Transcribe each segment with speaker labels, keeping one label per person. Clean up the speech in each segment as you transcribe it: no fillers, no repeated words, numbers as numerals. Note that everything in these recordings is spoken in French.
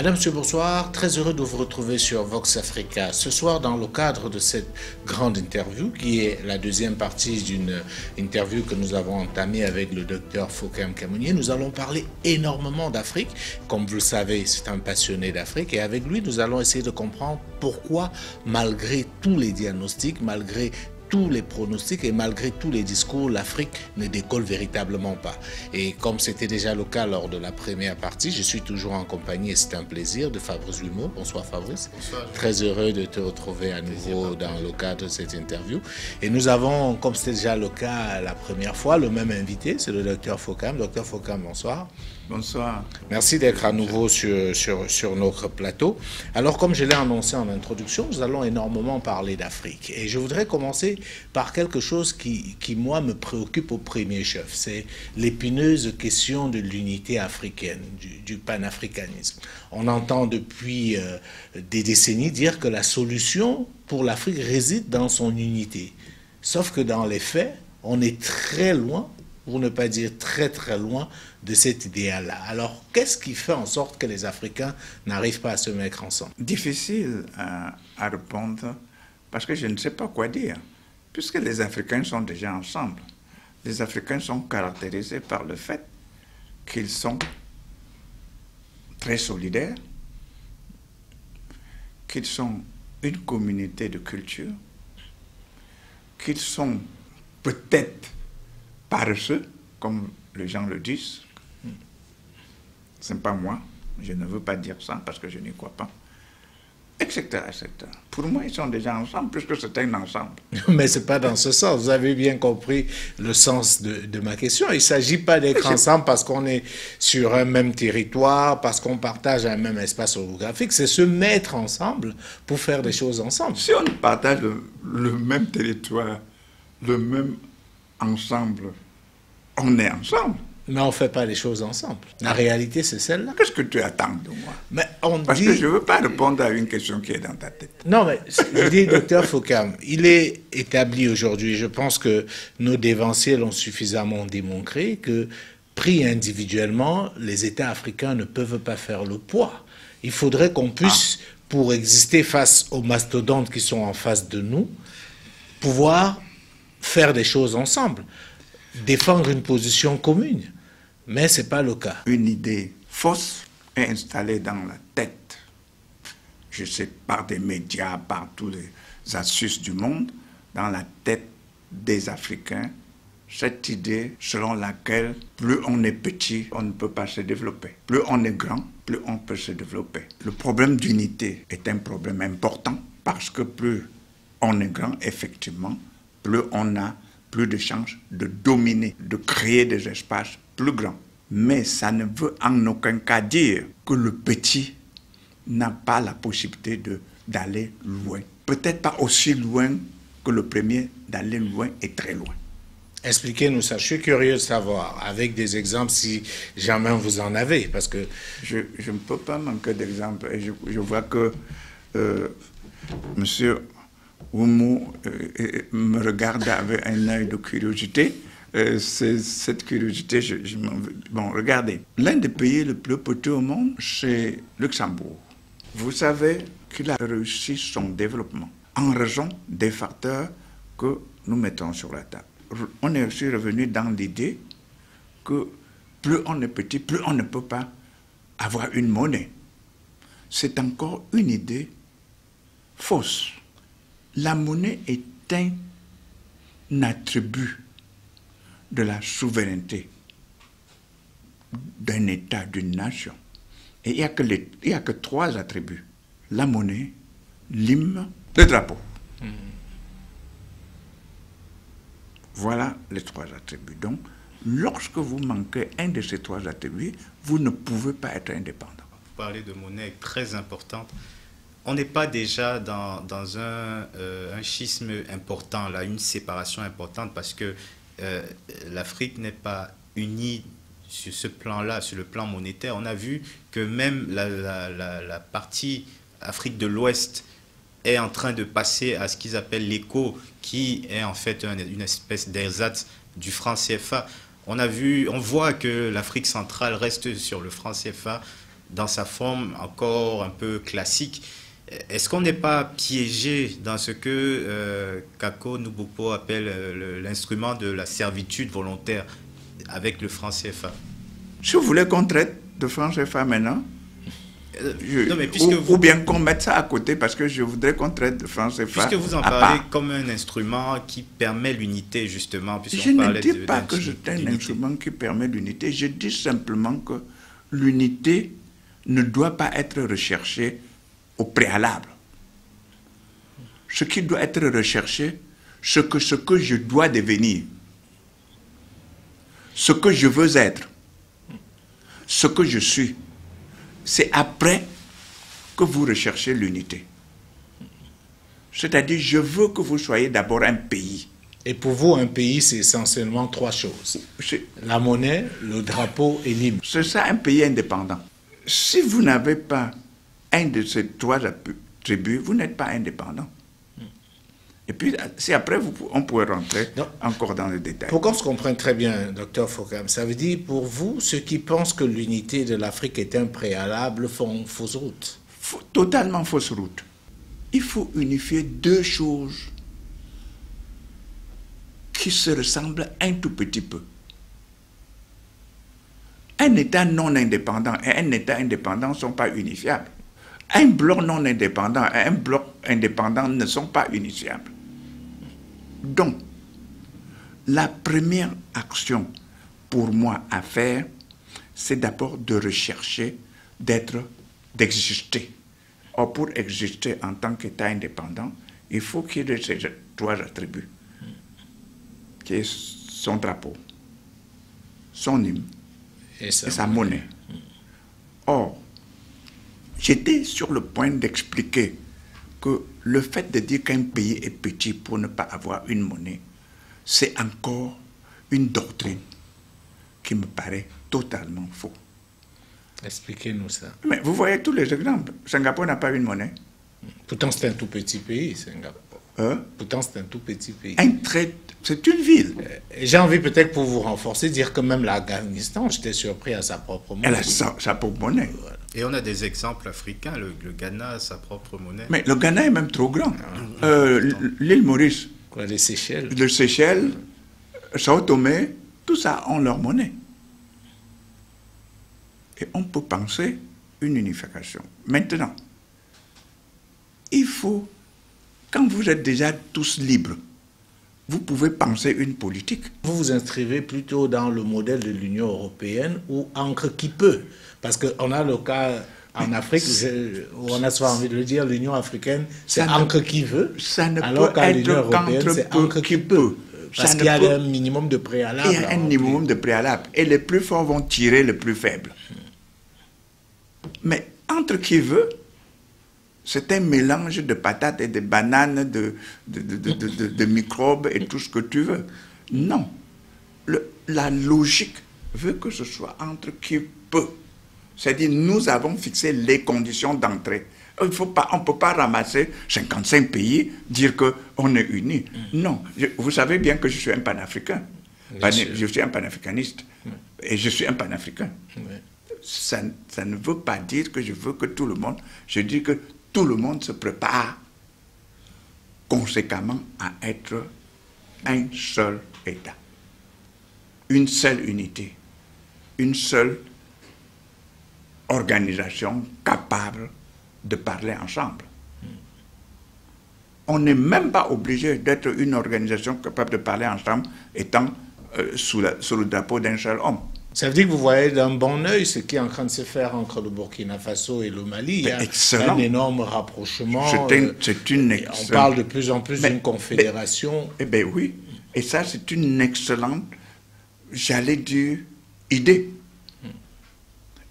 Speaker 1: Madame, monsieur, bonsoir. Très heureux de vous retrouver sur Vox Africa. Ce soir, dans le cadre de cette grande interview, qui est la deuxième partie d'une interview que nous avons entamée avec le docteur Fokam Kamounié, nous allons parler énormément d'Afrique. Comme vous le savez, c'est un passionné d'Afrique. Et avec lui, nous allons essayer de comprendre pourquoi, malgré tous les diagnostics, malgré tous les pronostics et malgré tous les discours, l'Afrique ne décolle véritablement pas. Et comme c'était déjà le cas lors de la première partie, je suis toujours en compagnie, et c'est un plaisir, de Fabrice Lumeau. Bonsoir Fabrice.
Speaker 2: Bonsoir.
Speaker 1: Très heureux de te retrouver à nouveau dans le cadre de cette interview. Et nous avons, comme c'était déjà le cas la première fois, le même invité, c'est le docteur Fokam. Docteur Fokam, bonsoir.
Speaker 2: Bonsoir.
Speaker 1: Merci d'être à nouveau sur notre plateau. Alors, comme je l'ai annoncé en introduction, nous allons énormément parler d'Afrique. Et je voudrais commencer par quelque chose qui moi, me préoccupe au premier chef. C'est l'épineuse question de l'unité africaine, du panafricanisme. On entend depuis des décennies dire que la solution pour l'Afrique réside dans son unité. Sauf que dans les faits, on est très loin, pour ne pas dire très très loin, de cet idéal-là. Alors, qu'est-ce qui fait en sorte que les Africains n'arrivent pas à se mettre ensemble?
Speaker 2: Difficile à répondre parce que je ne sais pas quoi dire, puisque les Africains sont déjà ensemble. Les Africains sont caractérisés par le fait qu'ils sont très solidaires, qu'ils sont une communauté de culture, qu'ils sont peut-être paresseux, comme les gens le disent. Ce n'est pas moi, je ne veux pas dire ça parce que je n'y crois pas, etc., etc. Pour moi, ils sont déjà ensemble puisque c'est un ensemble.
Speaker 1: Mais ce n'est pas dans ce sens. Vous avez bien compris le sens de ma question. Il ne s'agit pas d'être ensemble parce qu'on est sur un même territoire, parce qu'on partage un même espace géographique. C'est se mettre ensemble pour faire des choses ensemble.
Speaker 2: Si on partage le même territoire, le même ensemble, on est ensemble.
Speaker 1: Mais on ne fait pas les choses ensemble. La réalité, c'est celle-là.
Speaker 2: Qu'est-ce que tu attends de moi?
Speaker 1: Mais
Speaker 2: Parce que je ne veux pas répondre à une question qui est dans ta tête.
Speaker 1: Non, mais je dis, docteur Fokam, il est établi aujourd'hui, je pense que nos dévanciers l'ont suffisamment démontré, que pris individuellement, les États africains ne peuvent pas faire le poids. Il faudrait qu'on puisse, pour exister face aux mastodontes qui sont en face de nous, pouvoir faire des choses ensemble, défendre une position commune. Mais ce n'est pas le cas.
Speaker 2: Une idée fausse est installée dans la tête, je sais, par des médias, par tous les astuces du monde, dans la tête des Africains, cette idée selon laquelle plus on est petit, on ne peut pas se développer. Plus on est grand, plus on peut se développer. Le problème d'unité est un problème important parce que plus on est grand, effectivement, plus on a plus de chances de dominer, de créer des espaces plus grands. Mais ça ne veut en aucun cas dire que le petit n'a pas la possibilité d'aller loin. Peut-être pas aussi loin que le premier, d'aller loin et très loin.
Speaker 1: Expliquez-nous ça. Je suis curieux de savoir, avec des exemples, si jamais vous en avez, parce que...
Speaker 2: Je ne peux pas manquer d'exemples. Et je vois que monsieur Oumou me regarde avec un œil de curiosité. Cette curiosité, bon, regardez. L'un des pays les plus petits au monde, c'est Luxembourg. Vous savez qu'il a réussi son développement en raison des facteurs que nous mettons sur la table. On est aussi revenu dans l'idée que plus on est petit, plus on ne peut pas avoir une monnaie. C'est encore une idée fausse. La monnaie est un attribut de la souveraineté d'un État, d'une nation. Et il n'y a que trois attributs. La monnaie, l'hymne, le drapeau. Voilà les trois attributs. Donc, lorsque vous manquez un de ces trois attributs, vous ne pouvez pas être indépendant.
Speaker 3: Vous parlez de monnaie très importante. On n'est pas déjà dans un schisme important, là, une séparation importante, parce que l'Afrique n'est pas unie sur ce plan-là, sur le plan monétaire. On a vu que même la partie Afrique de l'Ouest est en train de passer à ce qu'ils appellent l'éco, qui est en fait une espèce d'ersatz du franc CFA. On voit que l'Afrique centrale reste sur le franc CFA. dans sa forme encore un peu classique. Est-ce qu'on n'est pas piégé dans ce que Kako Nubupo appelle l'instrument de la servitude volontaire avec le franc CFA?
Speaker 2: Si vous voulez qu'on traite de franc CFA maintenant,
Speaker 3: non, mais
Speaker 2: ou bien qu'on mette ça à côté, parce que je voudrais qu'on traite de franc CFA.
Speaker 3: Puisque vous en parlez comme un instrument qui permet l'unité, justement.
Speaker 2: Je ne dis pas que c'est un instrument qui permet l'unité, je dis simplement que l'unité ne doit pas être recherchée au préalable. Ce qui doit être recherché, c'est que ce que je dois devenir, ce que je veux être, ce que je suis, c'est après que vous recherchez l'unité. C'est-à-dire, je veux que vous soyez d'abord un pays.
Speaker 1: Et pour vous, un pays, c'est essentiellement trois choses. La monnaie, le drapeau et l'hymne.
Speaker 2: C'est ça, un pays indépendant. Si vous n'avez pas un de ces trois attributs, vous n'êtes pas indépendant. Et puis, si après, on pourrait rentrer encore dans le détail.
Speaker 1: Pour qu'on se comprenne très bien, docteur Fokam, ça veut dire, pour vous, ceux qui pensent que l'unité de l'Afrique est un préalable font fausse route.
Speaker 2: Totalement fausse route. Il faut unifier deux choses qui se ressemblent un tout petit peu. Un État non indépendant et un État indépendant ne sont pas unifiables. Un bloc non indépendant et un bloc indépendant ne sont pas unifiables. Donc, la première action pour moi à faire, c'est d'abord de rechercher d'exister. Or, pour exister en tant qu'État indépendant, il faut qu'il y ait ces trois attributs, qui est son drapeau, son hymne et sa monnaie. Or, j'étais sur le point d'expliquer que le fait de dire qu'un pays est petit pour ne pas avoir une monnaie, c'est encore une doctrine qui me paraît totalement faux.
Speaker 1: Expliquez-nous ça.
Speaker 2: Mais vous voyez tous les exemples. Singapour n'a pas une monnaie.
Speaker 1: Pourtant, c'est un tout petit pays, Singapour. Pourtant, c'est un tout petit pays.
Speaker 2: C'est une ville.
Speaker 1: J'ai envie peut-être pour vous renforcer, dire que même l'Afghanistan, j'étais surpris à sa propre monnaie.
Speaker 2: Elle a sa propre monnaie.
Speaker 1: Voilà.
Speaker 3: Et on a des exemples africains. Le Ghana a sa propre monnaie.
Speaker 2: Mais le Ghana est même trop grand. L'île Maurice.
Speaker 1: Quoi, les Seychelles.
Speaker 2: Les Seychelles, Sao Tomé, tout ça ont leur monnaie. Et on peut penser une unification. Maintenant, il faut, quand vous êtes déjà tous libres, vous pouvez penser une politique.
Speaker 1: Vous vous inscrivez plutôt dans le modèle de l'Union européenne ou encre qui peut. Parce qu'on a le cas en Afrique où on a souvent envie de le dire, l'Union africaine, c'est encre qui veut.
Speaker 2: Ça ne
Speaker 1: alors
Speaker 2: peut
Speaker 1: qu'à l'Union
Speaker 2: être
Speaker 1: européenne, c'est encre qui peut. Parce qu'il y a un minimum de préalable.
Speaker 2: Il y a un minimum de préalable. Et les plus forts vont tirer les plus faibles. Mais entre qui veut, c'est un mélange de patates et de bananes, de microbes et tout ce que tu veux. Non. La logique veut que ce soit entre qui peut. C'est-à-dire, nous avons fixé les conditions d'entrée. On ne peut pas ramasser 55 pays, dire qu'on est unis. Non. Vous savez bien que je suis un panafricain. Je suis un panafricaniste. Et je suis un panafricain. Ça ne veut pas dire que je veux que tout le monde... Je dis que tout le monde se prépare conséquemment à être un seul État. Une seule unité. Une seule organisation capable de parler ensemble. On n'est même pas obligé d'être une organisation capable de parler ensemble étant sous le drapeau d'un seul homme.
Speaker 1: Ça veut dire que vous voyez d'un bon œil ce qui est en train de se faire entre le Burkina Faso et le Mali. Il y a un énorme rapprochement. On parle de plus en plus d'une confédération.
Speaker 2: Eh bien oui, et ça c'est une excellente, j'allais dire, idée.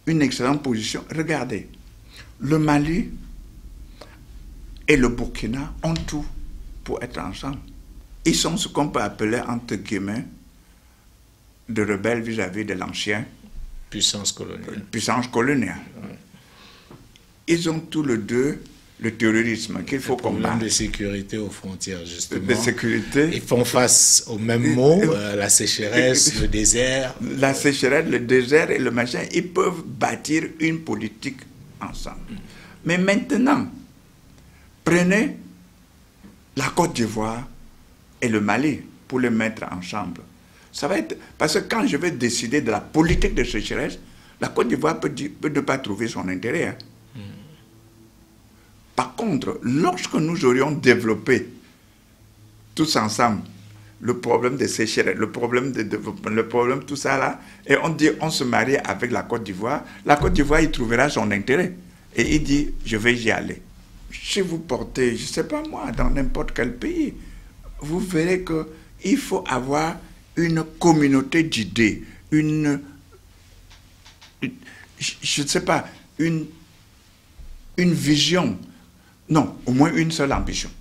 Speaker 2: Une excellente position. Regardez, le Mali et le Burkina ont tout pour être ensemble. Ils sont ce qu'on peut appeler, entre guillemets, de rebelles vis-à-vis de l'ancienne
Speaker 1: puissance coloniale.
Speaker 2: Ouais. Ils ont tous les deux le terrorisme qu'il faut
Speaker 1: problème
Speaker 2: combattre.
Speaker 1: de sécurité aux frontières, justement.
Speaker 2: De sécurité.
Speaker 1: Ils font face aux mêmes mots, la sécheresse, le désert.
Speaker 2: La sécheresse, le désert et le machin, ils peuvent bâtir une politique ensemble. Mais maintenant, prenez la Côte d'Ivoire et le Mali pour les mettre ensemble. Ça va être... Parce que quand je vais décider de la politique de sécheresse, la Côte d'Ivoire peut ne pas trouver son intérêt. Hein. Par contre, lorsque nous aurions développé tous ensemble le problème de sécheresse, le problème de développement, le problème tout ça là, et on dit on se marie avec la Côte d'Ivoire il trouvera son intérêt. Et il dit, je vais y aller. Si vous portez, je ne sais pas moi, dans n'importe quel pays, vous verrez qu'il faut avoir une communauté d'idées, je ne sais pas, une vision. Non, au moins une seule ambition.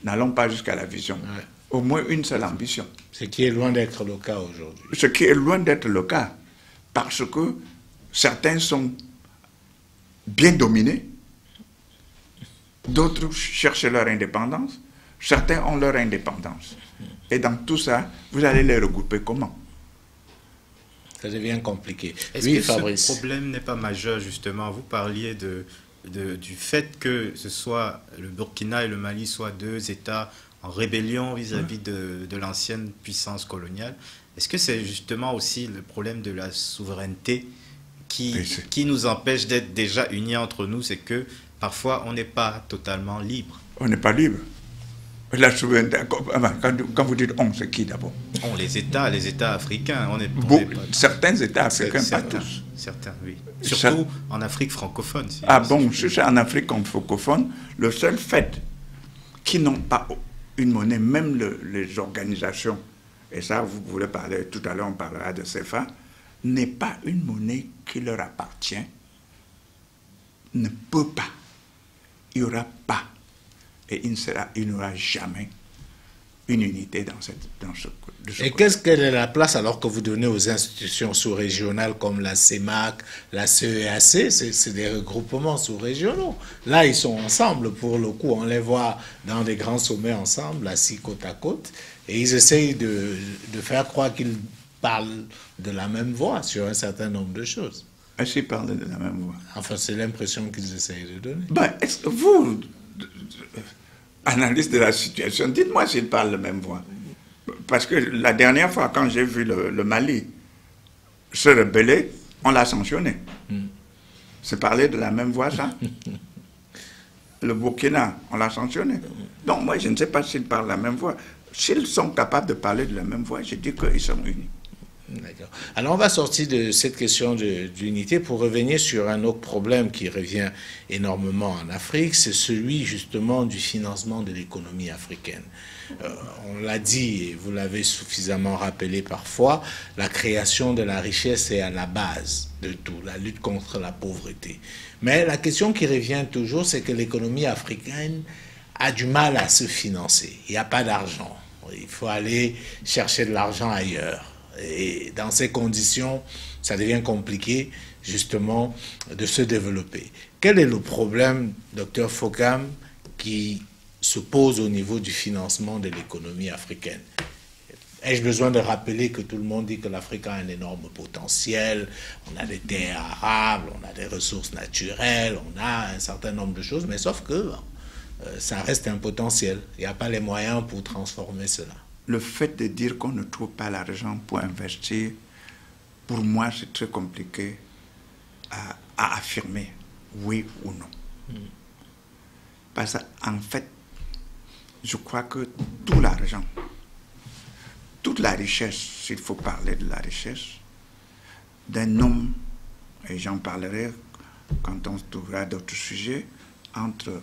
Speaker 2: N'allons pas jusqu'à la vision. Ouais. Au moins une seule ambition.
Speaker 1: Ce qui est loin d'être le cas aujourd'hui.
Speaker 2: Ce qui est loin d'être le cas. Parce que certains sont bien dominés, d'autres cherchent leur indépendance, certains ont leur indépendance. Et dans tout ça, vous allez les regrouper comment?
Speaker 1: Ça devient compliqué.
Speaker 3: Est-ce que Fabrice, ce problème n'est pas majeur, justement? Vous parliez du fait que ce soit le Burkina et le Mali soient deux États en rébellion vis-à-vis de l'ancienne puissance coloniale. Est-ce que c'est justement aussi le problème de la souveraineté qui nous empêche d'être déjà unis entre nous? C'est que parfois on n'est pas totalement libre.
Speaker 2: On n'est pas libre. La souveraineté, quand vous dites on, c'est qui d'abord?
Speaker 3: Les États africains.
Speaker 2: Certains États africains, pas tous.
Speaker 3: Certains, oui. Surtout en Afrique francophone.
Speaker 2: Si c'est en Afrique francophone, le seul fait qu'ils n'ont pas une monnaie, même les organisations, et ça vous voulez parler, tout à l'heure on parlera de CFA, n'est pas une monnaie qui leur appartient, ne peut pas. Il n'y aura pas. Et il n'y aura jamais une unité dans ce
Speaker 1: Et quelle est la place alors que vous donnez aux institutions sous-régionales comme la CEMAC, la CEAC? C'est des regroupements sous-régionaux. Là, ils sont ensemble pour le coup. On les voit dans des grands sommets ensemble, assis côte à côte. Et ils essayent de faire croire qu'ils parlent de la même voix sur un certain nombre de choses.
Speaker 2: Est-ce qu'ils parlent de la même voix?
Speaker 1: Enfin, c'est l'impression qu'ils essayent de donner.
Speaker 2: Est-ce que vous, analyste de la situation, dites-moi s'ils parlent de la même voix. Parce que la dernière fois, quand j'ai vu le Mali se rebeller, on l'a sanctionné. C'est parler de la même voix, ça? Le Burkina, on l'a sanctionné. Donc, moi, je ne sais pas s'ils parlent de la même voix. S'ils sont capables de parler de la même voix, je dis qu'ils sont unis.
Speaker 1: D'accord. Alors, on va sortir de cette question d'unité pour revenir sur un autre problème qui revient énormément en Afrique, c'est celui justement du financement de l'économie africaine. On l'a dit et vous l'avez suffisamment rappelé parfois, la création de la richesse est à la base de tout, la lutte contre la pauvreté. Mais la question qui revient toujours, c'est que l'économie africaine a du mal à se financer. Il n'y a pas d'argent. Il faut aller chercher de l'argent ailleurs. Et dans ces conditions, ça devient compliqué, justement, de se développer. Quel est le problème, docteur Fokam, qui se pose au niveau du financement de l'économie africaine? Ai-je besoin de rappeler que tout le monde dit que l'Afrique a un énorme potentiel, on a des terres arables, on a des ressources naturelles, on a un certain nombre de choses, mais sauf que ça reste un potentiel. Il n'y a pas les moyens pour transformer cela.
Speaker 2: Le fait de dire qu'on ne trouve pas l'argent pour investir, pour moi, c'est très compliqué à affirmer, oui ou non. Parce qu'en fait, je crois que tout l'argent, toute la richesse, s'il faut parler de la richesse, d'un homme, et j'en parlerai quand on trouvera d'autres sujets, entre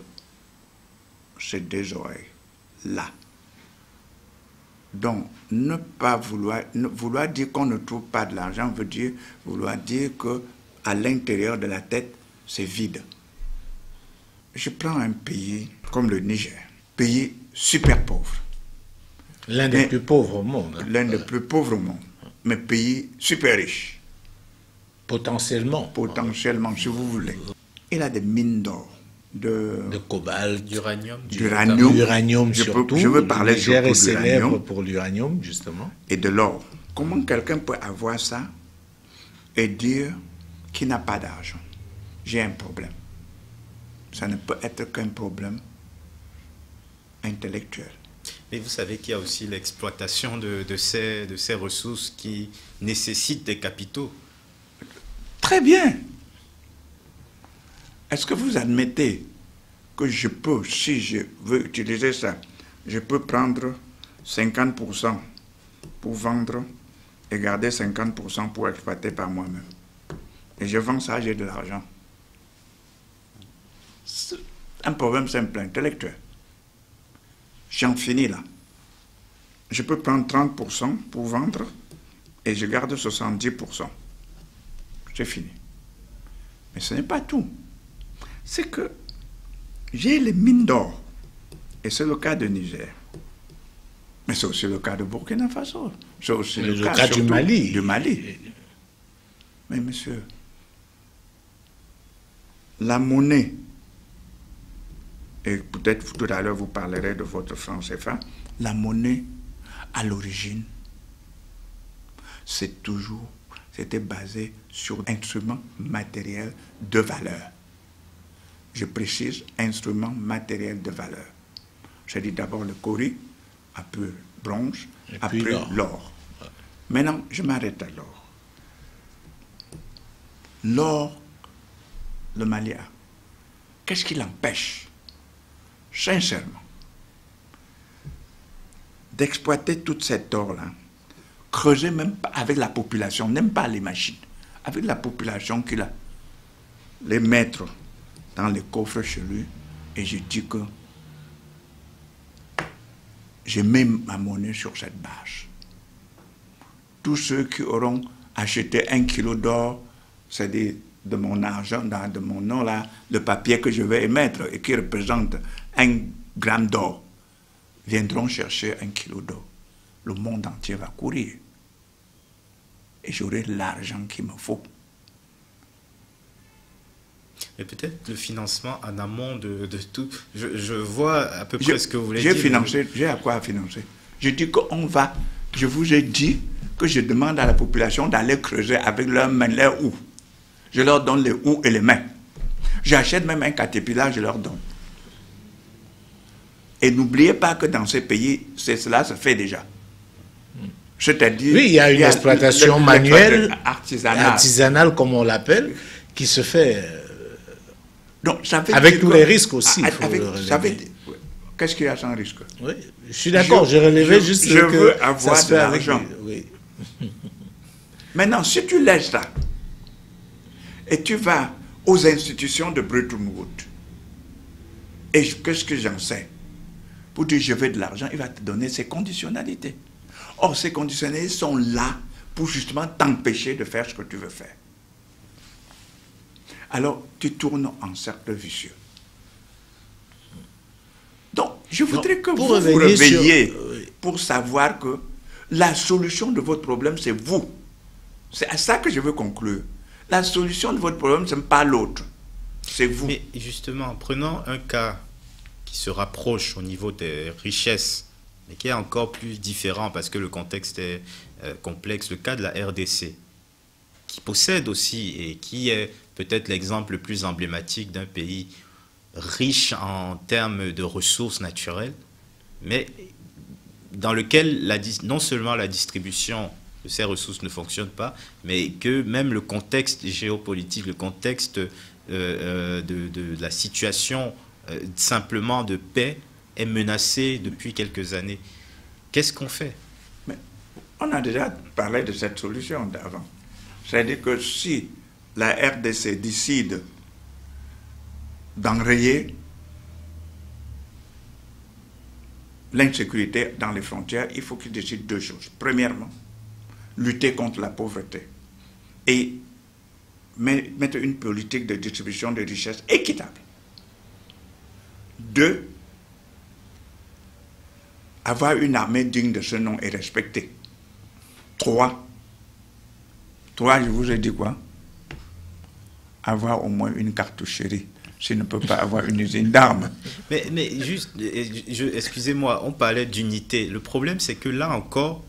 Speaker 2: ces deux oreilles-là. Donc, ne pas vouloir dire qu'on ne trouve pas de l'argent veut dire vouloir dire qu'à l'intérieur de la tête, c'est vide. Je prends un pays comme le Niger, pays super pauvre.
Speaker 1: L'un des plus pauvres au monde.
Speaker 2: L'un des plus pauvres au monde, mais pays super riche.
Speaker 1: Potentiellement.
Speaker 2: Potentiellement, si vous voulez. Il a des mines d'or
Speaker 1: de cobalt,
Speaker 3: d'uranium,
Speaker 1: d'uranium surtout.
Speaker 2: Je veux parler
Speaker 1: Le Niger est
Speaker 2: surtout
Speaker 1: célèbre
Speaker 2: d'uranium
Speaker 1: pour l'uranium, justement.
Speaker 2: et de l'or. Comment quelqu'un peut avoir ça et dire qu'il n'a pas d'argent? J'ai un problème. Ça ne peut être qu'un problème intellectuel.
Speaker 3: Mais vous savez qu'il y a aussi l'exploitation de ces ressources qui nécessitent des capitaux.
Speaker 2: Très bien. Est-ce que vous admettez que je peux, si je veux utiliser ça, je peux prendre 50% pour vendre et garder 50% pour exploiter par moi-même? Et je vends ça, j'ai de l'argent. C'est un problème simple, intellectuel. J'en finis là. Je peux prendre 30% pour vendre et je garde 70%. C'est fini. Mais ce n'est pas tout. C'est que j'ai les mines d'or. Et c'est le cas de Niger. Mais c'est aussi le cas de Burkina Faso. C'est aussi le cas
Speaker 1: du Mali.
Speaker 2: Du Mali. Mais monsieur, la monnaie, et peut-être tout à l'heure vous parlerez de votre franc CFA, la monnaie, à l'origine, c'était basé sur instruments matériels de valeur. Je précise, instruments matériels de valeur. J'ai dit d'abord le cori, après le bronze, après l'or. Maintenant, je m'arrête à l'or. L'or, le Mali a. Qu'est-ce qui l'empêche, sincèrement, d'exploiter toute cette or-là, creuser même pas avec la population, n'aime pas les machines, avec la population qui l'a, les mettre dans les coffres chez lui, et je dis que je mets ma monnaie sur cette base. Tous ceux qui auront acheté 1 kilo d'or, c'est-à-dire de mon argent, de mon nom là, le papier que je vais émettre et qui représente 1 gramme d'or, viendront chercher 1 kilo d'or. Le monde entier va courir. Et j'aurai l'argent qu'il me faut.
Speaker 3: Mais peut-être le financement en amont de tout. Je vois à peu près ce que vous voulez dire.
Speaker 2: J'ai à quoi financer. Je dis qu'on va. Je vous ai dit que je demande à la population d'aller creuser avec leurs mains, leurs houes. Je leur donne les houes et les mains. J'achète même un caterpillar, je leur donne. Et n'oubliez pas que dans ces pays, cela se fait déjà. C'est-à-dire...
Speaker 1: Oui, il y a une exploitation manuelle, artisanale, comme on l'appelle, qui se fait
Speaker 2: donc, ça veut
Speaker 1: avec
Speaker 2: dire
Speaker 1: tous les risques aussi.
Speaker 2: Qu'est-ce qu'il y a sans risque?
Speaker 1: Oui, je suis d'accord, j'ai relevé juste
Speaker 2: je veux
Speaker 1: que
Speaker 2: avoir
Speaker 1: ça se
Speaker 2: de
Speaker 1: fait avec
Speaker 2: l'argent.
Speaker 1: Oui.
Speaker 2: Maintenant, si tu laisses ça, et tu vas aux institutions de Bretton Woods, et qu'est-ce que j'en sais? Pour dire je veux de l'argent, il va te donner ses conditionnalités. Or, ces conditionnalités sont là pour justement t'empêcher de faire ce que tu veux faire. Alors, tu tournes en cercle vicieux. Donc, je voudrais que vous vous réveilliez pour savoir que la solution de votre problème, c'est vous. C'est à ça que je veux conclure. La solution de votre problème, ce n'est pas l'autre. C'est vous.
Speaker 3: Mais justement, prenons un cas qui se rapproche au niveau des richesses, mais qui est encore plus différent parce que le contexte est complexe, le cas de la RDC, qui possède aussi et qui est peut-être l'exemple le plus emblématique d'un pays riche en termes de ressources naturelles, mais dans lequel non seulement la distribution de ces ressources ne fonctionne pas, mais que même le contexte géopolitique, le contexte de la situation simplement de paix est menacé depuis quelques années. Qu'est-ce qu'on fait?
Speaker 2: Mais on a déjà parlé de cette solution d'avant. C'est-à-dire que si la RDC décide d'enrayer l'insécurité dans les frontières, il faut qu'il décide deux choses. Premièrement, lutter contre la pauvreté et mettre une politique de distribution de richesses équitable. 2, avoir une armée digne de ce nom et respectée. 3, je vous ai dit quoi? Avoir au moins une cartoucherie s'il ne peut pas avoir une usine d'armes.
Speaker 3: Mais juste, excusez-moi, on parlait d'unité. Le problème, c'est que là encore,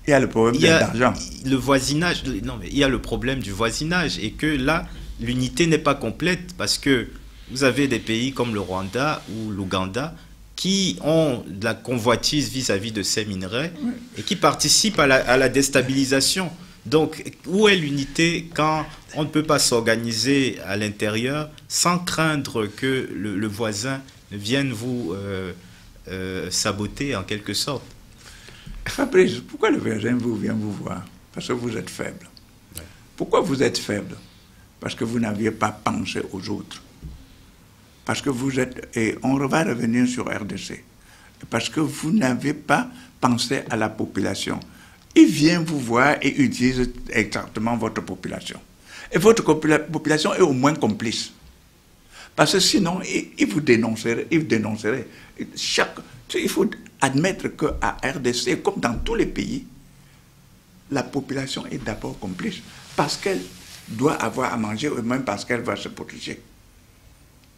Speaker 2: il y a le problème d'argent.
Speaker 3: Le voisinage, non, mais il y a le problème du voisinage et que là, l'unité n'est pas complète parce que vous avez des pays comme le Rwanda ou l'Ouganda qui ont de la convoitise vis-à-vis de ces minerais et qui participent à la déstabilisation. Donc, où est l'unité quand on ne peut pas s'organiser à l'intérieur sans craindre que le voisin vienne vous saboter en quelque sorte?
Speaker 2: Fabrice, pourquoi le voisin vient vous voir? Parce que vous êtes faible. Ouais. Pourquoi vous êtes faible? Parce que vous n'aviez pas pensé aux autres. Parce que vous êtes... Et on va revenir sur RDC. Parce que vous n'avez pas pensé à la population. Il vient vous voir et utilise exactement votre population. Et votre population est au moins complice. Parce que sinon, il vous dénoncerait. Il faut admettre qu'à RDC, comme dans tous les pays, la population est d'abord complice. Parce qu'elle doit avoir à manger, ou même parce qu'elle va se protéger.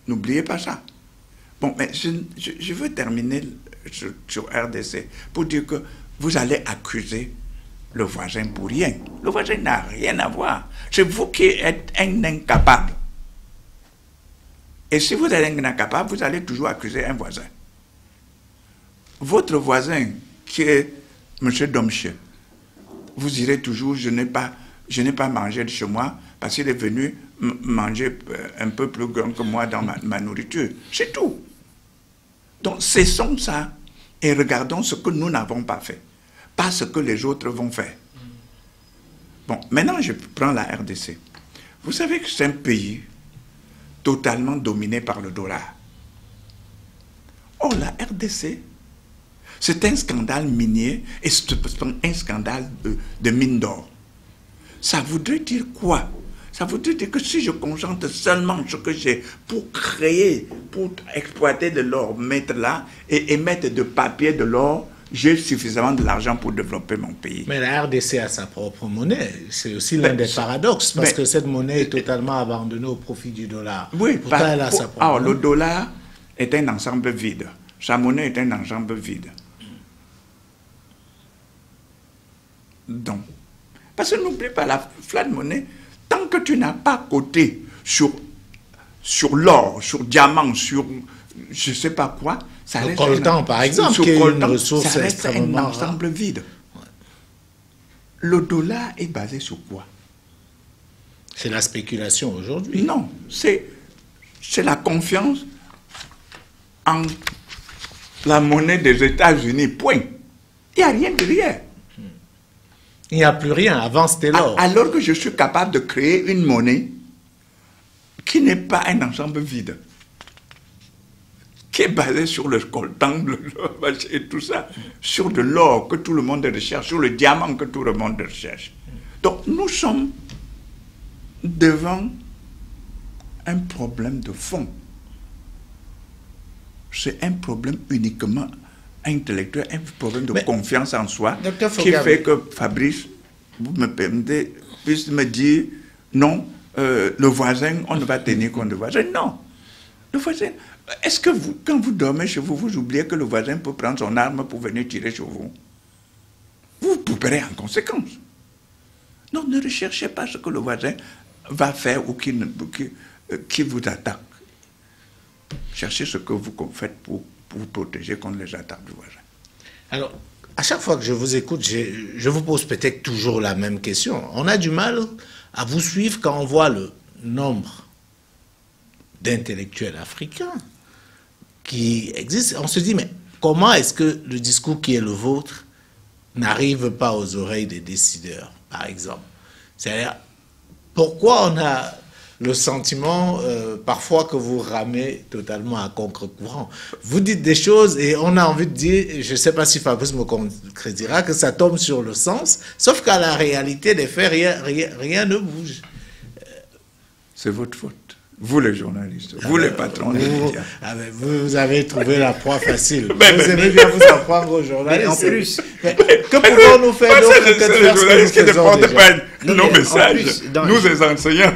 Speaker 2: N'oubliez pas ça. Bon, mais je veux terminer sur RDC pour dire que vous allez accuser le voisin pour rien. Le voisin n'a rien à voir. C'est vous qui êtes un incapable. Et si vous êtes un incapable, vous allez toujours accuser un voisin. Votre voisin, qui est M. Domche, vous irez toujours, je n'ai pas mangé de chez moi parce qu'il est venu manger un peu plus grand que moi dans ma nourriture. C'est tout. Donc, cessons ça et regardons ce que nous n'avons pas fait. Pas ce que les autres vont faire. Bon, maintenant, je prends la RDC. Vous savez que c'est un pays totalement dominé par le dollar. Or, la RDC, c'est un scandale minier et c'est un scandale de mine d'or. Ça voudrait dire quoi? Ça voudrait dire que si je concentre seulement ce que j'ai pour créer, pour exploiter de l'or, mettre là et émettre de papier de l'or, j'ai suffisamment de l'argent pour développer mon pays.
Speaker 1: Mais la RDC a sa propre monnaie. C'est aussi l'un des paradoxes, parce que cette monnaie est totalement abandonnée au profit du dollar.
Speaker 2: Oui,
Speaker 1: pourtant elle a sa propre
Speaker 2: alors, le dollar est un ensemble vide. Sa monnaie est un ensemble vide. Donc, parce que n'oublie pas, la flat monnaie, tant que tu n'as pas coté sur l'or, sur diamant, sur je ne sais pas quoi, ça
Speaker 1: le
Speaker 2: reste
Speaker 1: coltan, par exemple, qui est une ressource
Speaker 2: ça reste
Speaker 1: extrêmement
Speaker 2: un ensemble vide. Ouais. Le dollar est basé sur quoi?
Speaker 1: C'est la spéculation aujourd'hui.
Speaker 2: Non, c'est la confiance en la monnaie des États-Unis, point. Il n'y a rien derrière.
Speaker 1: Il n'y a plus rien, avant c'était l'or.
Speaker 2: Alors que je suis capable de créer une monnaie qui n'est pas un ensemble vide, qui est basée sur le coltan, et tout ça, sur de l'or que tout le monde recherche, sur le diamant que tout le monde recherche. Donc nous sommes devant un problème de fond. C'est un problème uniquement intellectuel, un problème de confiance en soi qui fait que Fabrice, vous me permettez, puisse me dire non, le voisin, on ne va tenir compte du voisin. Non. Le voisin, est-ce que vous, quand vous dormez chez vous, vous oubliez que le voisin peut prendre son arme pour venir tirer sur vous? Vous pouperez en conséquence. Non, ne recherchez pas ce que le voisin va faire ou qui vous attaque. Cherchez ce que vous faites pour vous protéger contre les attaques du voisin.
Speaker 1: Alors, à chaque fois que je vous écoute, je vous pose peut-être toujours la même question. On a du mal à vous suivre quand on voit le nombre d'intellectuels africains qui existent. On se dit, mais comment est-ce que le discours qui est le vôtre n'arrive pas aux oreilles des décideurs, par exemple? C'est-à-dire, pourquoi on a le sentiment parfois que vous ramez totalement à contre-courant? Vous dites des choses et on a envie de dire, je ne sais pas si Fabrice me concrétisera, que ça tombe sur le sens, sauf qu'à la réalité des faits, rien ne bouge.
Speaker 2: C'est votre faute. Vous les journalistes, vous les patrons des médias.
Speaker 1: Vous avez trouvé la proie facile. Vous
Speaker 2: Mais
Speaker 1: aimez bien vous apprendre aux journalistes.
Speaker 3: Mais en plus,
Speaker 1: que pouvons-nous faire d'autre que de faire ce que nous faisons déjà?
Speaker 2: Nos messages,
Speaker 3: plus,
Speaker 2: nous les enseignants.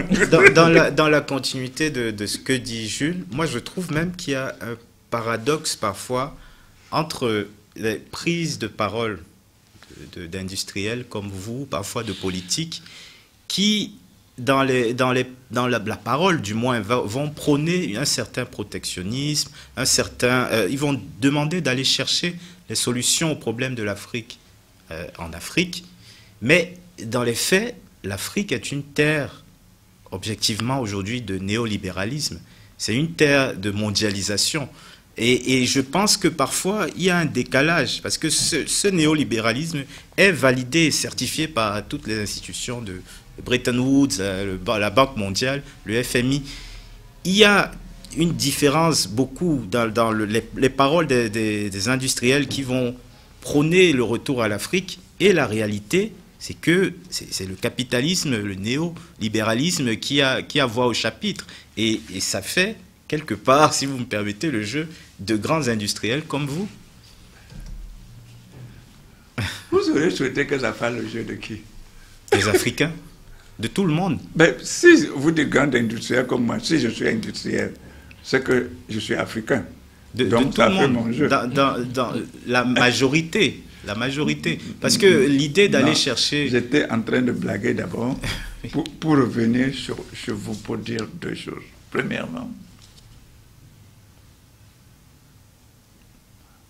Speaker 3: Dans la continuité de ce que dit Jules, moi je trouve même qu'il y a un paradoxe parfois entre les prises de parole d'industriels comme vous, parfois de politiques, qui, dans la parole du moins, vont prôner un certain protectionnisme, ils vont demander d'aller chercher les solutions aux problèmes de l'Afrique en Afrique, mais dans les faits, l'Afrique est une terre, objectivement aujourd'hui, de néolibéralisme. C'est une terre de mondialisation. Et je pense que parfois, il y a un décalage, parce que ce néolibéralisme est validé et certifié par toutes les institutions de Bretton Woods, la Banque mondiale, le FMI. Il y a une différence beaucoup dans les paroles des industriels qui vont prôner le retour à l'Afrique, et la réalité, c'est que c'est le capitalisme, le néolibéralisme qui a voix au chapitre. Et ça fait, quelque part, si vous me permettez, le jeu de grands industriels comme vous.
Speaker 2: Vous auriez souhaité que ça fasse le jeu de qui?
Speaker 3: Des Africains, de tout le monde.
Speaker 2: Mais si vous dites grand industriel comme moi, si je suis industriel, c'est que je suis africain. Donc
Speaker 3: tout le
Speaker 2: ça fait
Speaker 3: monde,
Speaker 2: mon jeu.
Speaker 3: dans la majorité. La majorité. Parce que l'idée d'aller chercher...
Speaker 2: J'étais en train de blaguer d'abord pour revenir sur vous pour dire deux choses. Premièrement,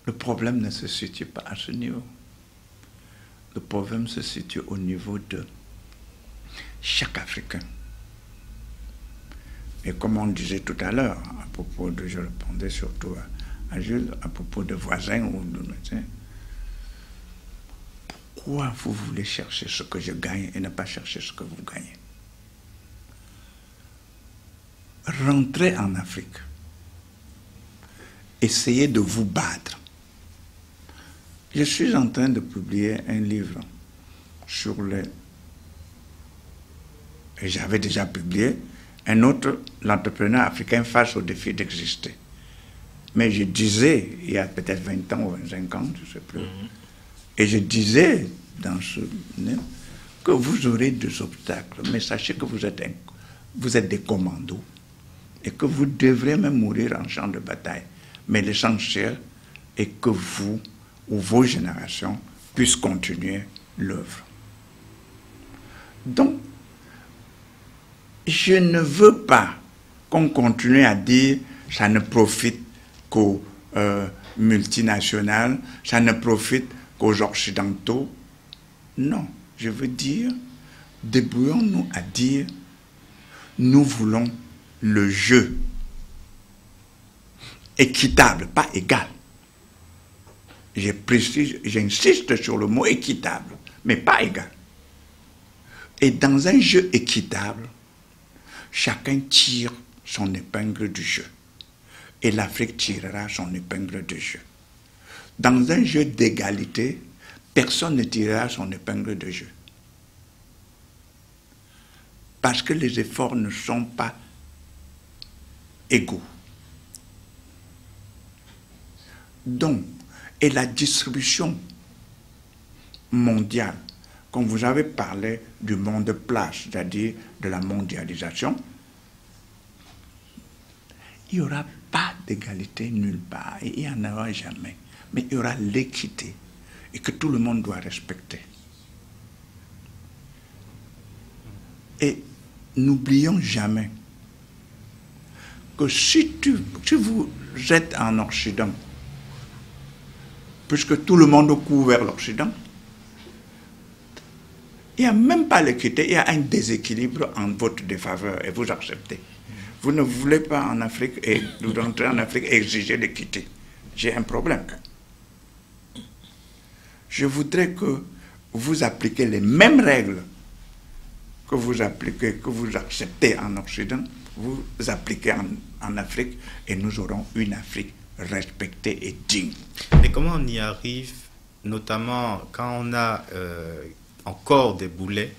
Speaker 2: le problème ne se situe pas à ce niveau. Le problème se situe au niveau de chaque Africain. Et comme on disait tout à l'heure, à propos de, je répondais surtout à Jules, à propos de voisins ou de médecins, pourquoi vous voulez chercher ce que je gagne et ne pas chercher ce que vous gagnez? Rentrez en Afrique. Essayez de vous battre. Je suis en train de publier un livre sur les... Et j'avais déjà publié un autre, l'entrepreneur africain face au défi d'exister. Mais je disais, il y a peut-être 20 ans ou 25 ans, je ne sais plus, et je disais dans ce livre que vous aurez des obstacles, mais sachez que vous êtes des commandos et que vous devrez même mourir en champ de bataille. Mais l'essentiel est que vous ou vos générations puissent continuer l'œuvre. Donc, je ne veux pas qu'on continue à dire ça ne profite qu'aux multinationales, ça ne profite qu'aux Occidentaux. Non, je veux dire, débrouillons-nous à dire nous voulons le jeu équitable, pas égal. Je précise, j'insiste sur le mot équitable, mais pas égal. Et dans un jeu équitable, chacun tire son épingle du jeu. Et l'Afrique tirera son épingle du jeu. Dans un jeu d'égalité, personne ne tirera son épingle de jeu. Parce que les efforts ne sont pas égaux. Donc, et la distribution mondiale, comme vous avez parlé du monde place, c'est-à-dire de la mondialisation, il n'y aura pas d'égalité nulle part, et il n'y en aura jamais. Mais il y aura l'équité, et que tout le monde doit respecter. Et n'oublions jamais que si vous êtes en Occident, puisque tout le monde court vers l'Occident, il n'y a même pas l'équité, il y a un déséquilibre en votre défaveur, et vous acceptez. Vous ne voulez pas en Afrique, et vous rentrez en Afrique et exiger l'équité. J'ai un problème. Je voudrais que vous appliquiez les mêmes règles que vous appliquez, que vous acceptez en Occident, vous appliquez en Afrique, et nous aurons une Afrique respectée et digne.
Speaker 3: Mais comment on y arrive, notamment quand on a encore des boulets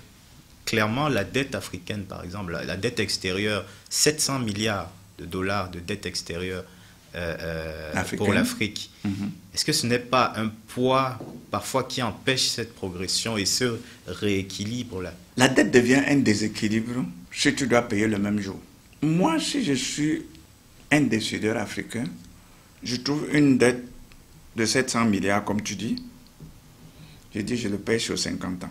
Speaker 3: clairement, la dette africaine, par exemple, la dette extérieure, 700 milliards de dollars de dette extérieure pour l'Afrique. Est-ce que ce n'est pas un poids parfois qui empêche cette progression et ce rééquilibre là?
Speaker 2: La dette devient un déséquilibre si tu dois payer le même jour. Moi, si je suis un décideur africain, je trouve une dette de 700 milliards, comme tu dis, je dis je le paye sur 50 ans.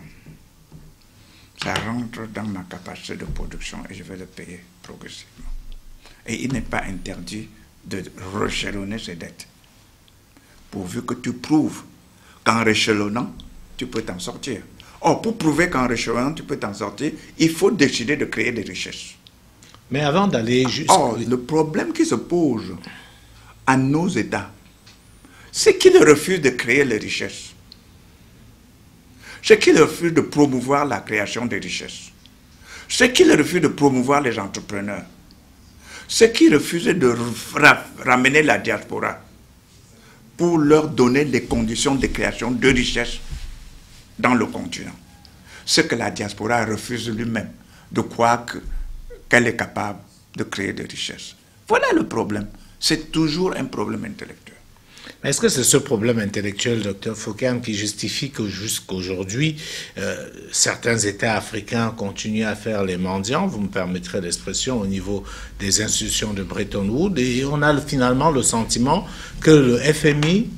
Speaker 2: Ça rentre dans ma capacité de production et je vais le payer progressivement. Et il n'est pas interdit de réchelonner ces dettes. Pourvu que tu prouves qu'en réchelonnant, tu peux t'en sortir. Or, pour prouver qu'en réchelonnant, tu peux t'en sortir, il faut décider de créer des richesses.
Speaker 1: Mais avant d'aller jusqu'à...
Speaker 2: Or, le problème qui se pose à nos États, c'est qu'ils refusent de créer les richesses. C'est qu'ils refusent de promouvoir la création des richesses. C'est qu'ils refusent de promouvoir les entrepreneurs. C'est qu'ils refusent de ramener la diaspora pour leur donner les conditions de création de richesses dans le continent. Ce que la diaspora refuse lui-même de croire qu'elle est capable de créer des richesses. Voilà le problème. C'est toujours un problème intellectuel.
Speaker 1: Est-ce que c'est ce problème intellectuel, Dr Foucan, qui justifie que jusqu'aujourd'hui, certains États africains continuent à faire les mendiants, vous me permettrez l'expression, au niveau des institutions de Bretton Woods, et on a finalement le sentiment que le FMI,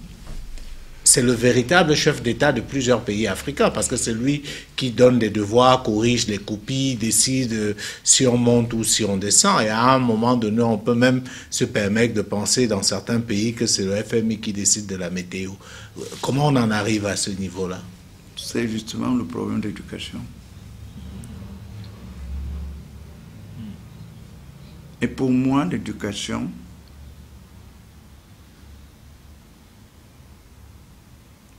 Speaker 1: c'est le véritable chef d'État de plusieurs pays africains, parce que c'est lui qui donne des devoirs, corrige les copies, décide si on monte ou si on descend. Et à un moment donné, on peut même se permettre de penser dans certains pays que c'est le FMI qui décide de la météo. Comment on en arrive à ce niveau-là?
Speaker 2: C'est justement le problème d'éducation. Et pour moi, l'éducation,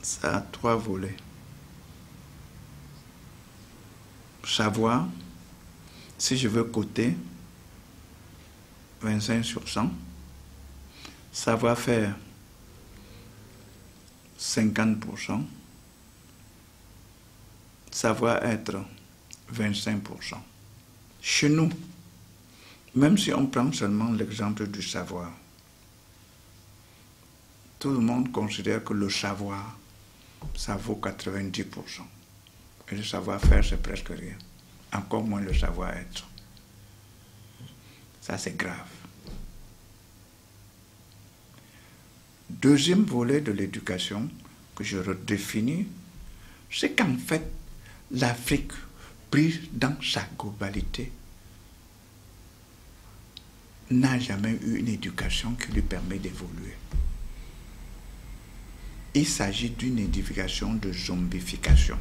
Speaker 2: ça a 3 volets. Savoir, si je veux coter 25 sur 100, savoir-faire 50%, savoir-être 25%. Chez nous, même si on prend seulement l'exemple du savoir, tout le monde considère que le savoir, ça vaut 90%. Et le savoir-faire, c'est presque rien. Encore moins le savoir-être. Ça, c'est grave. Deuxième volet de l'éducation que je redéfinis, c'est qu'en fait, l'Afrique, prise dans sa globalité, n'a jamais eu une éducation qui lui permet d'évoluer. Il s'agit d'une éducation de zombification.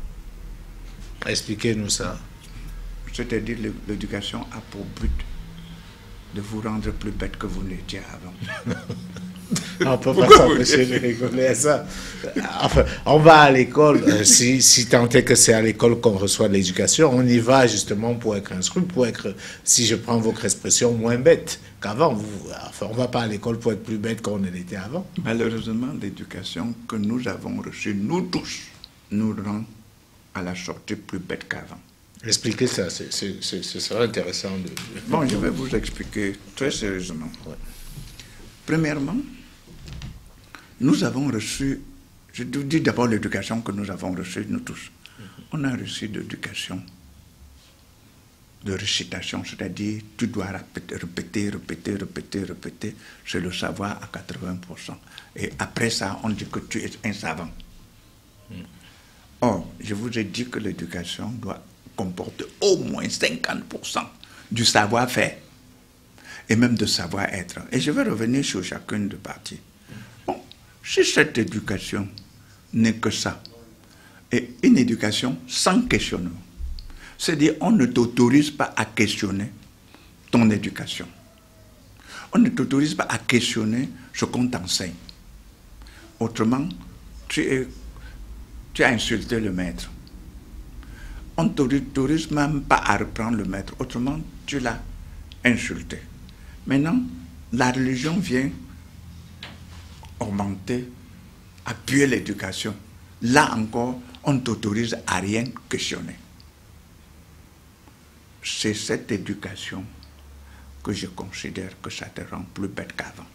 Speaker 1: Expliquez-nous ça.
Speaker 2: C'est-à-dire l'éducation a pour but de vous rendre plus bête que vous n'étiez avant.
Speaker 1: On ne peut pas s'empêcher de rigoler à ça. Enfin, on va à l'école, si tant est que c'est à l'école qu'on reçoit de l'éducation, on y va justement pour être instruit, pour être, si je prends votre expression, moins bête qu'avant. Enfin, on ne va pas à l'école pour être plus bête qu'on l'était avant.
Speaker 2: Malheureusement, l'éducation que nous avons reçue, nous tous, nous rend à la sortie plus bête qu'avant.
Speaker 1: Expliquez ça, ce serait intéressant.
Speaker 2: Bon, je vais vous expliquer très sérieusement.
Speaker 1: Ouais.
Speaker 2: Premièrement, nous avons reçu, je dis d'abord l'éducation que nous avons reçue, nous tous. On a reçu l'éducation de récitation, c'est-à-dire tu dois répéter, c'est le savoir à 80%. Et après ça, on dit que tu es un savant. Or, je vous ai dit que l'éducation doit comporter au moins 50% du savoir-faire et même de savoir-être. Et je vais revenir sur chacune de parties. Bon, si cette éducation n'est que ça, et une éducation sans questionnement, c'est-à-dire on ne t'autorise pas à questionner ton éducation. On ne t'autorise pas à questionner ce qu'on t'enseigne. Autrement, tu as insulté le maître. On ne t'autorise même pas à reprendre le maître. Autrement, tu l'as insulté. Maintenant, la religion vient augmenter, appuyer l'éducation. Là encore, on ne t'autorise à rien questionner. c'est cette éducation que je considère que ça te rend plus bête qu'avant.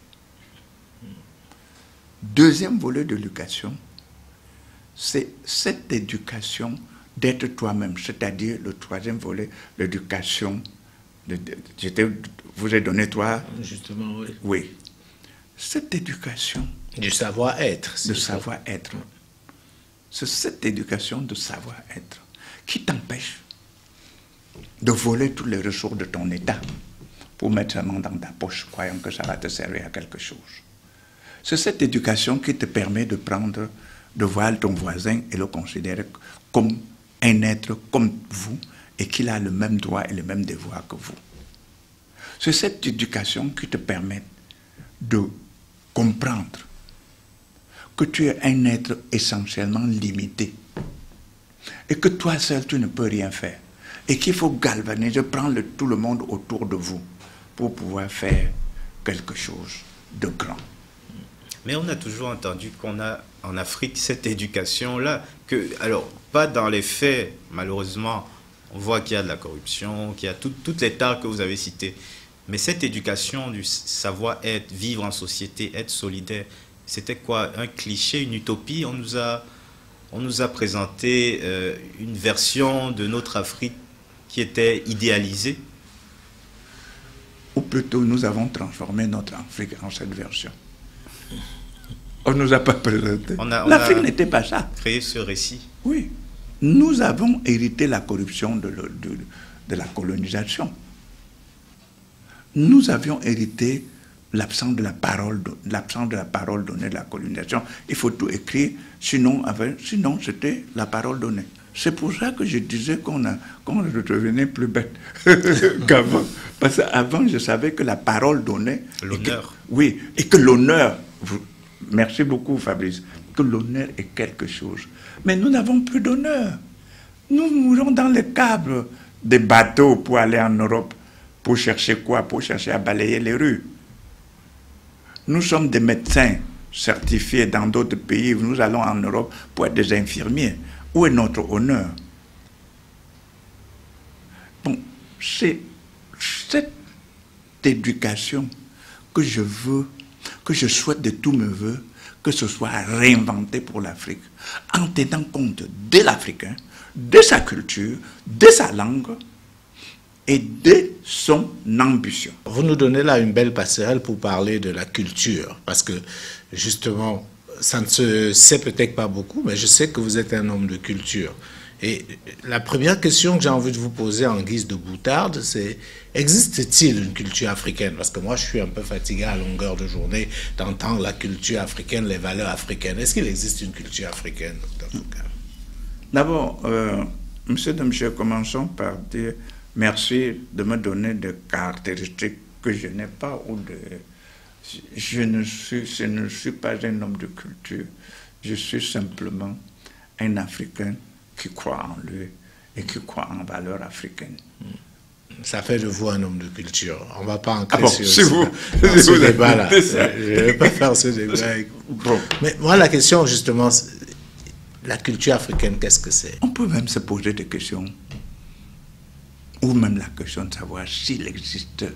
Speaker 2: Deuxième volet de l'éducation, c'est cette éducation d'être toi-même, c'est-à-dire le troisième volet, l'éducation. Je vous ai donné trois.
Speaker 1: Justement, oui.
Speaker 2: Oui. Cette éducation.
Speaker 1: Du savoir-être.
Speaker 2: De savoir-être. C'est cette éducation de savoir-être qui t'empêche de voler toutes les ressources de ton État pour mettre seulement dans ta poche, croyant que ça va te servir à quelque chose. C'est cette éducation qui te permet de prendre, de voir ton voisin et le considérer comme un être comme vous et qu'il a le même droit et le même devoir que vous. C'est cette éducation qui te permet de comprendre que tu es un être essentiellement limité et que toi seul tu ne peux rien faire et qu'il faut galvaniser, prendre tout le monde autour de vous pour pouvoir faire quelque chose de grand.
Speaker 3: Mais on a toujours entendu qu'on a en Afrique cette éducation-là, que, alors, pas dans les faits, malheureusement, on voit qu'il y a de la corruption, qu'il y a toutes les tares que vous avez citées, mais cette éducation du savoir-être, vivre en société, être solidaire, c'était quoi? Un cliché, une utopie? On nous a présenté une version de notre Afrique qui était idéalisée?
Speaker 2: Ou plutôt, nous avons transformé notre Afrique en cette version. On ne nous a pas présenté. L'Afrique n'était pas ça.
Speaker 3: Créé ce récit.
Speaker 2: Oui. Nous avons hérité la corruption de la colonisation. Nous avions hérité l'absence de la parole donnée de la colonisation. Il faut tout écrire, sinon c'était la parole donnée. C'est pour ça que je disais qu'on redevenait plus bête qu'avant. Parce qu'avant, je savais que la parole donnée...
Speaker 3: L'honneur.
Speaker 2: Oui, et que l'honneur... Merci beaucoup, Fabrice. Que l'honneur est quelque chose. Mais nous n'avons plus d'honneur. Nous mourons dans les câbles des bateaux pour aller en Europe. Pour chercher quoi? Pour chercher à balayer les rues. Nous sommes des médecins certifiés dans d'autres pays. Nous allons en Europe pour être des infirmiers. Où est notre honneur? Bon, c'est cette éducation que je veux, que je souhaite de tous mes voeux, que ce soit réinventé pour l'Afrique, en tenant compte de l'Africain, de sa culture, de sa langue et de son ambition.
Speaker 1: Vous nous donnez là une belle passerelle pour parler de la culture, parce que justement, ça ne se sait peut-être pas beaucoup, mais je sais que vous êtes un homme de culture. Et la première question que j'ai envie de vous poser en guise de boutarde, c'est: existe-t-il une culture africaine? Parce que moi, je suis un peu fatigué à longueur de journée d'entendre la culture africaine, les valeurs africaines. Est-ce qu'il existe une culture africaine dans ce cas?
Speaker 2: D'abord, monsieur Demché, commençons par dire merci de me donner des caractéristiques que je n'ai pas ou de... Je ne suis pas un homme de culture. Je suis simplement un Africain qui croit en lui et qui croit en valeurs africaines.
Speaker 1: Ça fait de vous un homme de culture. On ne va pas entrer sur
Speaker 2: ce
Speaker 1: débat-là. Je ne vais pas faire ce débat avec vous. Bon. Mais moi, la question, justement, la culture africaine, qu'est-ce que c'est?
Speaker 2: On peut même se poser des questions, ou même la question de savoir s'il existe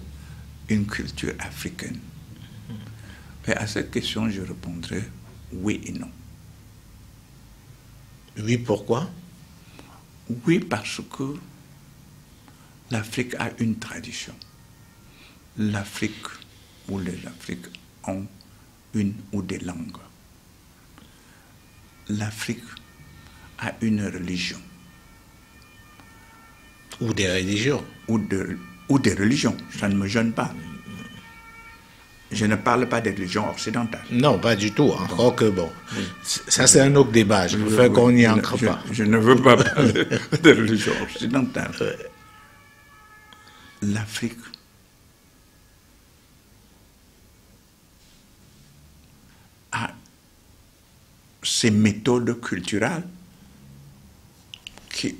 Speaker 2: une culture africaine. Et à cette question, je répondrai oui et non.
Speaker 1: Oui, pourquoi?
Speaker 2: Oui, parce que l'Afrique a une tradition. L'Afrique ou les Afriques ont une ou des langues. L'Afrique a une religion.
Speaker 1: Ou des religions.
Speaker 2: Ou des religions. Ça ne me gêne pas. Je ne parle pas des religions occidentales.
Speaker 1: Non, pas du tout. Encore que bon. Ça, c'est un autre débat. Je préfère qu'on n'y entre pas.
Speaker 2: Je ne veux pas parler des religions occidentales. L'Afrique a ses méthodes culturelles qui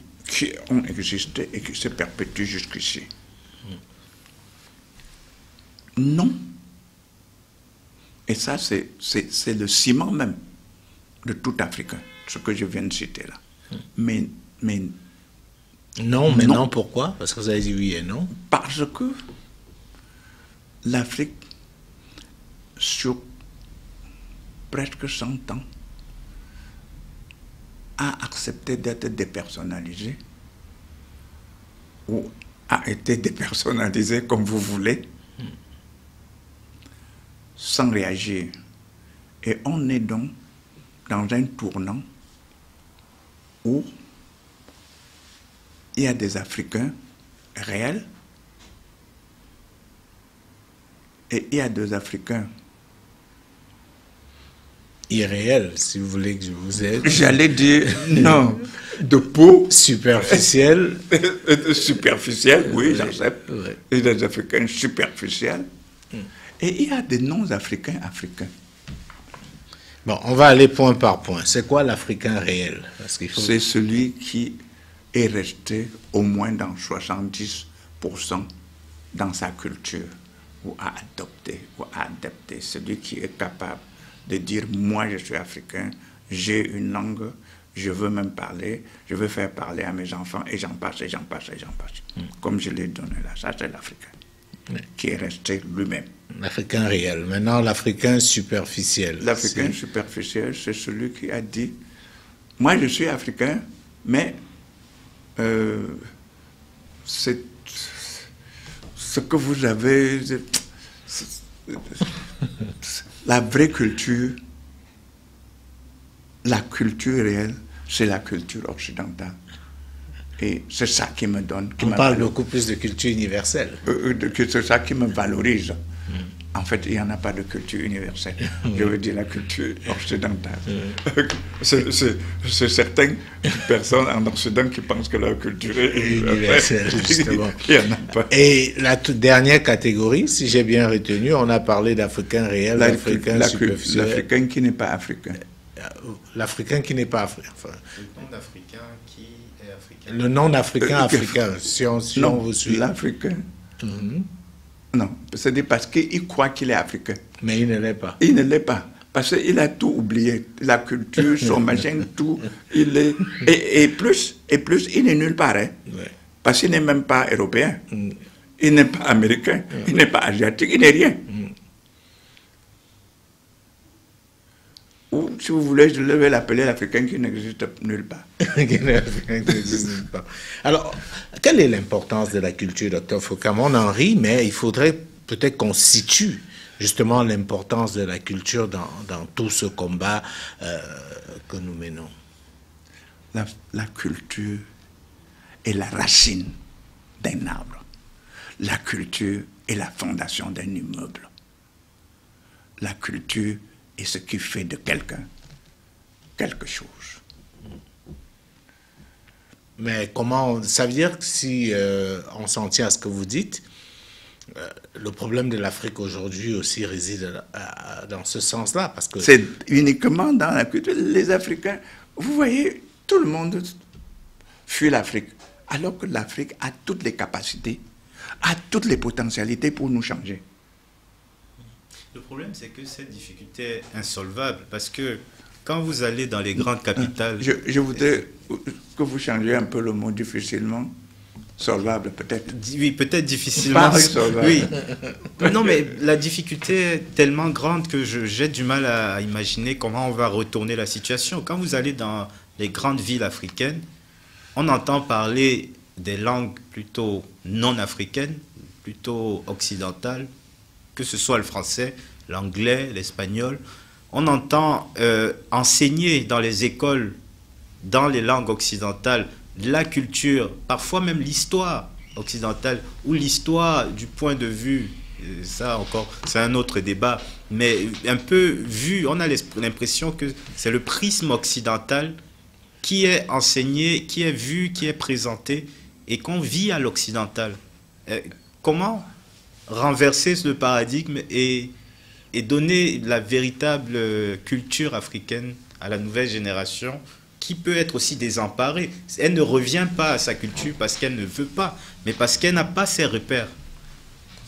Speaker 2: ont existé et qui se perpétuent jusqu'ici. Non. Et ça, c'est le ciment même de tout Africain, ce que je viens de citer là. Mais
Speaker 1: Non, mais non, pourquoi? Parce que vous avez dit oui et non.
Speaker 2: Parce que l'Afrique, sur presque 100 ans, a accepté d'être dépersonnalisée ou a été dépersonnalisée, comme vous voulez, sans réagir. Et on est donc dans un tournant où il y a des Africains réels et il y a des Africains
Speaker 1: Irréel, si vous voulez que je vous aide.
Speaker 2: j'allais dire, non, de peau
Speaker 1: Superficiel.
Speaker 2: superficielle, oui, j'accepte,
Speaker 1: Ouais.
Speaker 2: et des Africains superficiels. Et il y a des non-Africains africains.
Speaker 1: Bon, on va aller point par point. C'est quoi l'Africain réel? Parce qu'il faut...
Speaker 2: C'est celui qui est resté au moins dans 70% dans sa culture, ou a adopté, celui qui est capable de dire, moi je suis africain, j'ai une langue, je veux même parler, je veux faire parler à mes enfants, et j'en passe, et j'en passe, et j'en passe. Comme je l'ai donné là, ça c'est l'Africain, qui est resté lui-même.
Speaker 1: L'Africain réel. Maintenant, l'Africain superficiel.
Speaker 2: L'Africain superficiel, c'est celui qui a dit, moi je suis africain, mais c'est ce que vous avez, la vraie culture, la culture réelle, c'est la culture occidentale. Et c'est ça qui me donne...
Speaker 1: On parle beaucoup plus de culture universelle.
Speaker 2: C'est ça qui me valorise. En fait, il n'y en a pas de culture universelle. Je veux dire la culture occidentale. C'est certaines personnes en Occident qui pensent que la culture est
Speaker 1: universelle, justement.
Speaker 2: Il n'y en a pas.
Speaker 1: Et la toute dernière catégorie, si j'ai bien retenu, on a parlé d'Africain réel, d'Africain superficiel.
Speaker 2: L'Africain qui n'est pas africain.
Speaker 1: L'Africain qui n'est pas africain. Enfin,
Speaker 3: Le nom d'Africain qui est africain.
Speaker 1: le non-Africain africain, si on vous suit.
Speaker 2: L'Africain. Non, c'est parce qu'il croit qu'il est africain.
Speaker 1: Mais il ne l'est pas.
Speaker 2: Il ne l'est pas. Parce qu'il a tout oublié. La culture, son machin, tout. Il est, et plus, il n'est nulle part. Hein,
Speaker 1: Ouais.
Speaker 2: parce qu'il n'est même pas européen. Il n'est pas américain. Il n'est pas asiatique. Il n'est rien. Ou, si vous voulez, je vais l'appeler l'Africain qui n'existe nulle part.
Speaker 1: Alors, quelle est l'importance de la culture, Dr Foucault? On en rit, mais il faudrait peut-être qu'on situe justement l'importance de la culture dans tout ce combat que nous menons.
Speaker 2: La culture est la racine d'un arbre. La culture est la fondation d'un immeuble. La culture est ce qui fait de quelqu'un quelque chose.
Speaker 1: Mais comment, ça veut dire que si on s'en tient à ce que vous dites, le problème de l'Afrique aujourd'hui aussi réside dans ce sens-là, parce que...
Speaker 2: C'est uniquement dans la culture. Les Africains, vous voyez, tout le monde fuit l'Afrique, alors que l'Afrique a toutes les capacités, a toutes les potentialités pour nous changer.
Speaker 3: Le problème, c'est que cette difficulté est insolvable, parce que quand vous allez dans les grandes capitales...
Speaker 2: Je voudrais que vous changiez un peu le mot difficilement. Solvable, peut-être.
Speaker 3: Oui, peut-être difficilement. Oui. Non, mais la difficulté est tellement grande que j'ai du mal à imaginer comment on va retourner la situation. Quand vous allez dans les grandes villes africaines, on entend parler des langues plutôt non africaines, plutôt occidentales, que ce soit le français, l'anglais, l'espagnol. On entend enseigner dans les écoles, dans les langues occidentales, la culture, parfois même l'histoire occidentale, ou l'histoire du point de vue, ça encore, c'est un autre débat, mais un peu vu, on a l'impression que c'est le prisme occidental qui est enseigné, qui est vu, qui est présenté, et qu'on vit à l'occidental. Comment renverser ce paradigme et donner la véritable culture africaine à la nouvelle génération qui peut être aussi désemparée? Elle ne revient pas à sa culture parce qu'elle ne veut pas, mais parce qu'elle n'a pas ses repères.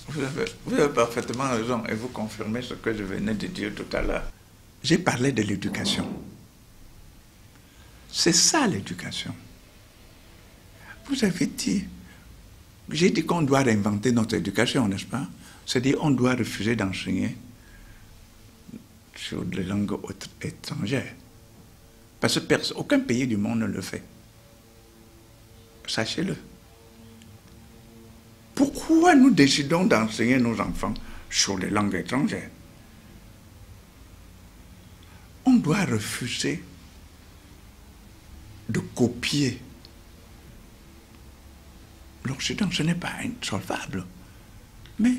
Speaker 2: Vous avez parfaitement raison et vous confirmez ce que je venais de dire tout à l'heure. J'ai parlé de l'éducation. C'est ça l'éducation. Vous avez dit, j'ai dit qu'on doit réinventer notre éducation, n'est-ce pas? C'est-à-dire qu'on doit refuser d'enseigner sur les langues étrangères. Parce que aucun pays du monde ne le fait. Sachez-le. Pourquoi nous décidons d'enseigner nos enfants sur les langues étrangères? On doit refuser de copier l'Occident. Ce n'est pas insolvable. Mais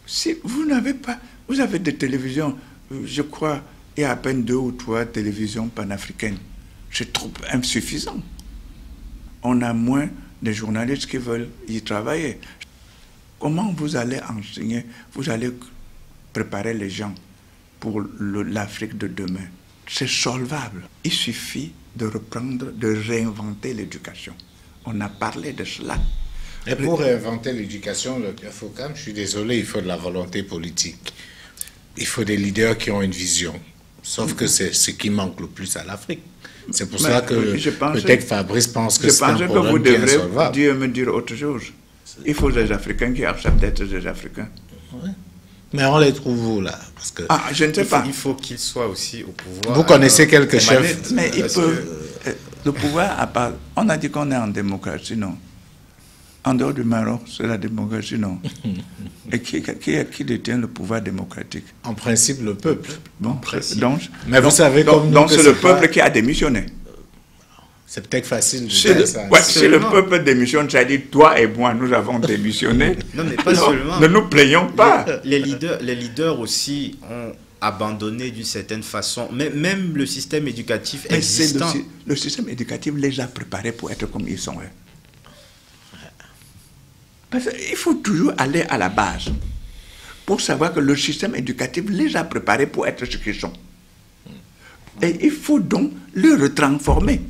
Speaker 2: si vous n'avez pas... Vous avez des télévisions, je crois, il y a à peine 2 ou 3 télévisions panafricaines. C'est trop insuffisant. On a moins de journalistes qui veulent y travailler. Comment vous allez enseigner, vous allez préparer les gens pour l'Afrique de demain? C'est solvable. Il suffit de reprendre, de réinventer l'éducation. On a parlé de cela.
Speaker 1: Et pour réinventer l'éducation, Dr Fokam, je suis désolé, il faut de la volonté politique. Il faut des leaders qui ont une vision. Sauf que c'est ce qui manque le plus à l'Afrique. C'est pour ça que peut-être Fabrice pense que c'est un problème qui est insolvable. Je pense que
Speaker 2: Dieu me dire autre chose. Il faut des Africains qui acceptent d'être des Africains.
Speaker 1: Ouais. Mais on les trouve où, là? Parce que
Speaker 2: je ne sais pas.
Speaker 3: Il faut qu'ils soient aussi au pouvoir.
Speaker 1: Vous connaissez quelques chefs?
Speaker 2: Mais il peut... Le pouvoir, à part... On a dit qu'on est en démocratie, non? En dehors du Maroc, c'est la démocratie, non? Et qui détient le pouvoir démocratique?
Speaker 1: En principe, le peuple.
Speaker 2: Bon,
Speaker 1: mais vous savez comme nous...
Speaker 2: Donc c'est le peuple qui a démissionné.
Speaker 1: C'est peut-être facile de dire ça.
Speaker 2: Si le peuple démissionne, ça dit toi et moi, nous avons démissionné.
Speaker 3: Non, mais pas seulement.
Speaker 2: Ne nous plaignons pas.
Speaker 3: Les leaders aussi ont abandonné d'une certaine façon. Mais même le système éducatif existant.
Speaker 2: Le système éducatif les a préparés pour être comme ils sont. Parce qu'il faut toujours aller à la base pour savoir que le système éducatif les a préparés pour être ce qu'ils sont. Et il faut donc le retransformer.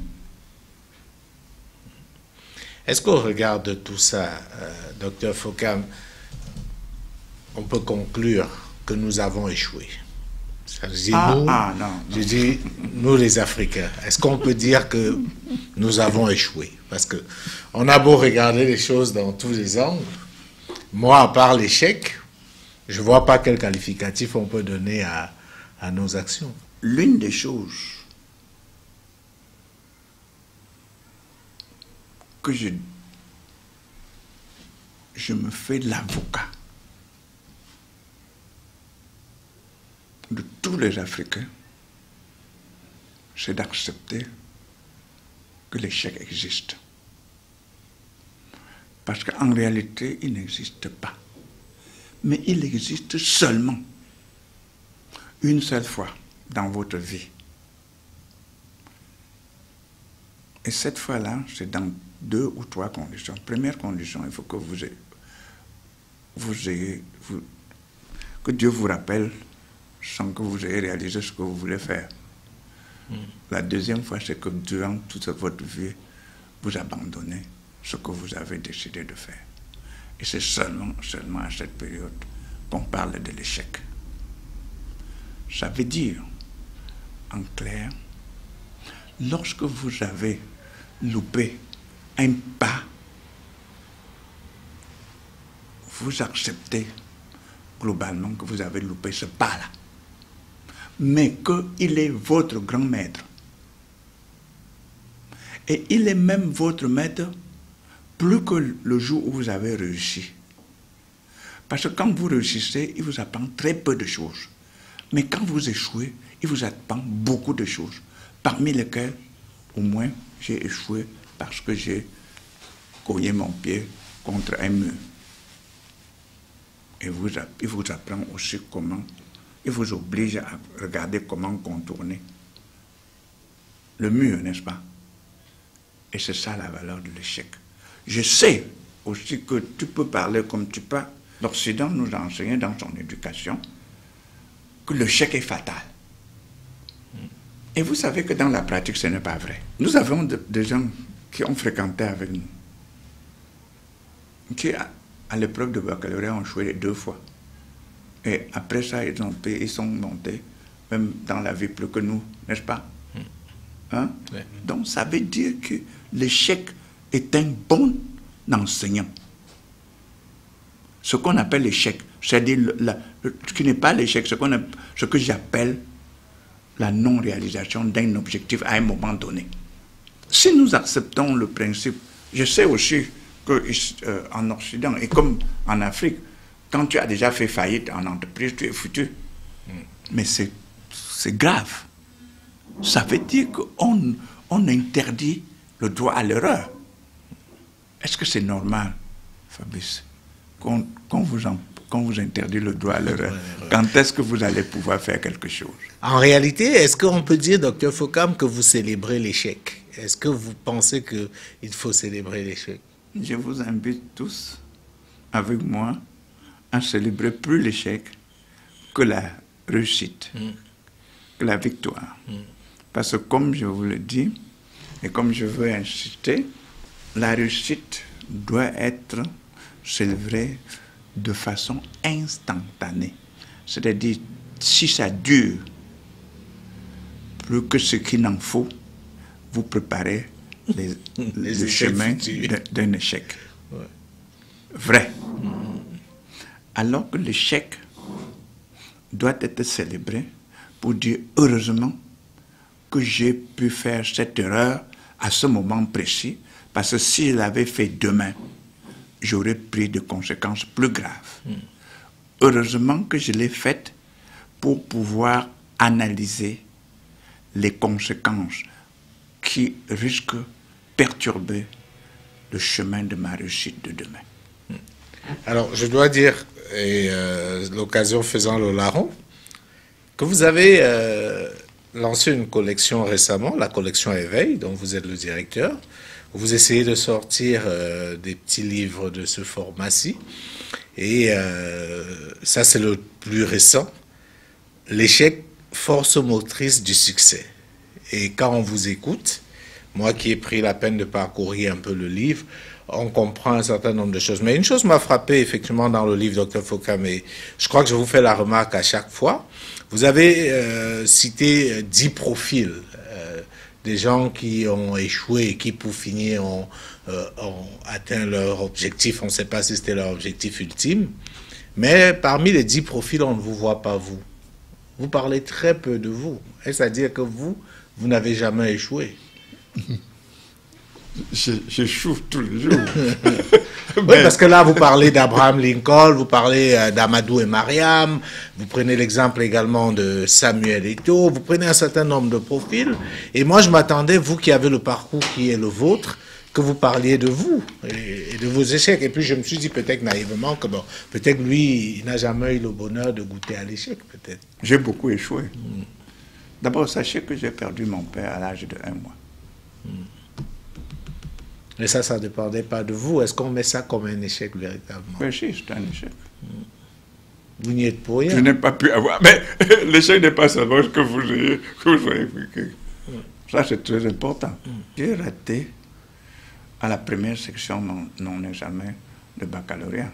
Speaker 1: Est-ce qu'au regard de tout ça, Dr Fokam, on peut conclure que nous avons échoué? Je dis nous les Africains. Est-ce qu'on peut dire que nous avons échoué? Parce que on a beau regarder les choses dans tous les angles. Moi, à part l'échec, je ne vois pas quel qualificatif on peut donner à nos actions.
Speaker 2: L'une des choses que je me fais l'avocat de tous les Africains, c'est d'accepter que l'échec existe. Parce qu'en réalité, il n'existe pas. Mais il existe seulement une seule fois dans votre vie. Et cette fois-là, c'est dans 2 ou 3 conditions. Première condition, il faut que que Dieu vous rappelle sans que vous ayez réalisé ce que vous voulez faire. La deuxième fois, c'est que durant toute votre vie, vous abandonnez ce que vous avez décidé de faire. Et c'est seulement à cette période qu'on parle de l'échec. Ça veut dire, en clair, lorsque vous avez loupé un pas, vous acceptez globalement que vous avez loupé ce pas-là, mais qu'il est votre grand maître. Et il est même votre maître plus que le jour où vous avez réussi. Parce que quand vous réussissez, il vous apprend très peu de choses. Mais quand vous échouez, il vous apprend beaucoup de choses, parmi lesquelles, au moins, j'ai échoué parce que j'ai cogné mon pied contre un mur. Et il vous apprend aussi comment, il vous oblige à regarder comment contourner le mur, n'est-ce pas? Et c'est ça la valeur de l'échec. Je sais aussi que tu peux parler comme tu peux. L'Occident nous a enseigné dans son éducation que l'échec est fatal. Et vous savez que dans la pratique, ce n'est pas vrai. Nous avons des gens qui ont fréquenté avec nous, qui, à l'épreuve de baccalauréat, ont échoué 2 fois. Et après ça, ils sont montés, même dans la vie, plus que nous, n'est-ce pas? Hein? Oui. Donc, ça veut dire que l'échec est un bon enseignant. Ce qu'on appelle l'échec, c'est-à-dire ce qui n'est pas l'échec, ce que j'appelle la non-réalisation d'un objectif à un moment donné. Si nous acceptons le principe, je sais aussi qu'en Occident, et comme en Afrique, quand tu as déjà fait faillite en entreprise, tu es foutu. Mais c'est grave. Ça veut dire qu'on interdit le droit à l'erreur. Est-ce que c'est normal, Fabrice, qu'on vous interdit le droit à l'erreur? Quand est-ce que vous allez pouvoir faire quelque chose?
Speaker 1: En réalité, est-ce qu'on peut dire, Dr Fokam, que vous célébrez l'échec? Est-ce que vous pensez qu'il faut célébrer l'échec?
Speaker 2: Je vous invite tous, avec moi, à célébrer plus l'échec que la réussite, que la victoire. Parce que comme je vous le dis, et comme je veux insister, la réussite doit être célébrée de façon instantanée. C'est-à-dire, si ça dure plus que ce qu'il en faut, vous préparez le chemin d'un échec. Ouais. Vrai. Alors que l'échec doit être célébré pour dire heureusement que j'ai pu faire cette erreur à ce moment précis, parce que si je l'avais fait demain, j'aurais pris des conséquences plus graves. Heureusement que je l'ai faite pour pouvoir analyser les conséquences qui risquent de perturber le chemin de ma réussite de demain.
Speaker 1: Alors, je dois dire, et l'occasion faisant le larron, que vous avez lancé une collection récemment, la collection Éveil, dont vous êtes le directeur. Vous essayez de sortir des petits livres de ce format-ci. Et ça, c'est le plus récent. L'échec, force motrice du succès. Et quand on vous écoute, moi qui ai pris la peine de parcourir un peu le livre, on comprend un certain nombre de choses. Mais une chose m'a frappé effectivement dans le livre, Dr Fokam, et je crois que je vous fais la remarque à chaque fois. Vous avez cité 10 profils des gens qui ont échoué et qui, pour finir, ont atteint leur objectif. On ne sait pas si c'était leur objectif ultime. Mais parmi les 10 profils, on ne vous voit pas vous. Vous parlez très peu de vous. Est-ce à dire que vous n'avez jamais échoué?
Speaker 2: J'échoue tous les jours.
Speaker 1: Oui, parce que là, vous parlez d'Abraham Lincoln, vous parlez d'Amadou et Mariam, vous prenez l'exemple également de Samuel Eto'o, vous prenez un certain nombre de profils. Et moi, je m'attendais, vous qui avez le parcours qui est le vôtre, que vous parliez de vous et de vos échecs. Et puis, je me suis dit peut-être naïvement que bon, peut-être lui, il n'a jamais eu le bonheur de goûter à l'échec, peut-être.
Speaker 2: J'ai beaucoup échoué. D'abord, sachez que j'ai perdu mon père à l'âge de 1 mois.
Speaker 1: Mais ça ne dépendait pas de vous. Est-ce qu'on met ça comme un échec véritablement?
Speaker 2: Oui, si, c'est un échec.
Speaker 1: Vous n'y êtes pour rien.
Speaker 2: Je n'ai pas pu avoir... Mais l'échec n'est pas seulement que vous ayez vécu. Ça, c'est très important. J'ai raté à la première section non examen de baccalauréat.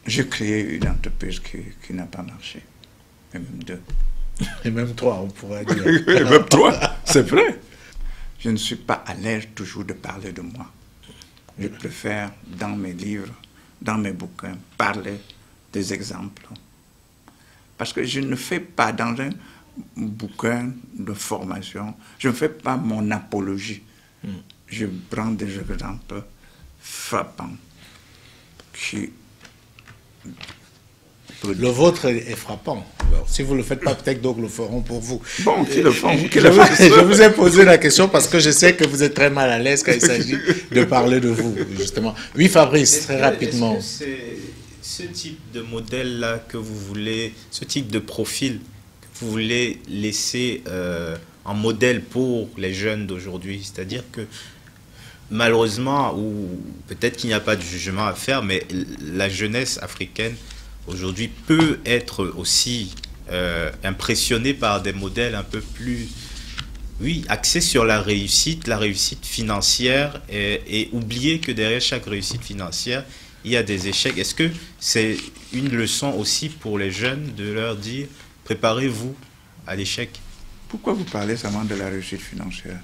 Speaker 2: J'ai créé une entreprise qui n'a pas marché. Et même 2.
Speaker 1: Et même 3, on pourrait dire.
Speaker 2: Et même 3, c'est vrai. Je ne suis pas à l'aise toujours de parler de moi. Je préfère, dans mes livres, dans mes bouquins, parler des exemples. Parce que je ne fais pas, dans un bouquin de formation, je ne fais pas mon apologie. Je prends des exemples frappants qui...
Speaker 1: Le vôtre est frappant. Alors, si vous ne le faites pas, peut-être d'autres le feront pour vous.
Speaker 2: Bon, qui le font,
Speaker 1: je vous ai posé la question parce que je sais que vous êtes très mal à l'aise quand il s'agit de parler de vous, justement. Oui, Fabrice, très rapidement.
Speaker 3: Est-ce que c'est ce type de modèle-là que vous voulez, ce type de profil que vous voulez laisser en modèle pour les jeunes d'aujourd'hui? C'est-à-dire que malheureusement, ou peut-être qu'il n'y a pas de jugement à faire, mais la jeunesse africaine aujourd'hui peut être aussi impressionnée par des modèles un peu plus, oui, axés sur la réussite financière et oublier que derrière chaque réussite financière, il y a des échecs. Est-ce que c'est une leçon aussi pour les jeunes de leur dire préparez-vous à l'échec?
Speaker 2: Pourquoi vous parlez seulement de la réussite financière?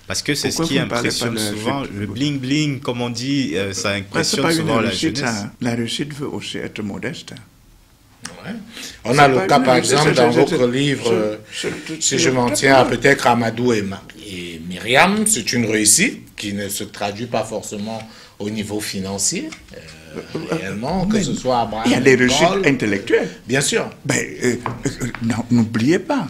Speaker 3: Parce que c'est ce
Speaker 2: Pourquoi
Speaker 3: qui
Speaker 2: vous ne parlez
Speaker 3: impressionne
Speaker 2: pas de la
Speaker 3: souvent,
Speaker 2: réussite?
Speaker 3: le bling-bling, comme on dit, ça
Speaker 2: C'est
Speaker 3: impressionne
Speaker 2: pas une
Speaker 3: souvent la
Speaker 2: réussite,
Speaker 3: jeunesse.
Speaker 2: ça, hein. La réussite veut aussi être modeste.
Speaker 1: Ouais. On a le cas, par exemple, dans votre livre, si je m'en tiens peut-être à Amadou et Myriam, c'est une réussite qui ne se traduit pas forcément au niveau financier, réellement, que ce soit Abraham.
Speaker 2: Il y a des réussites intellectuelles.
Speaker 1: Bien sûr.
Speaker 2: N'oubliez pas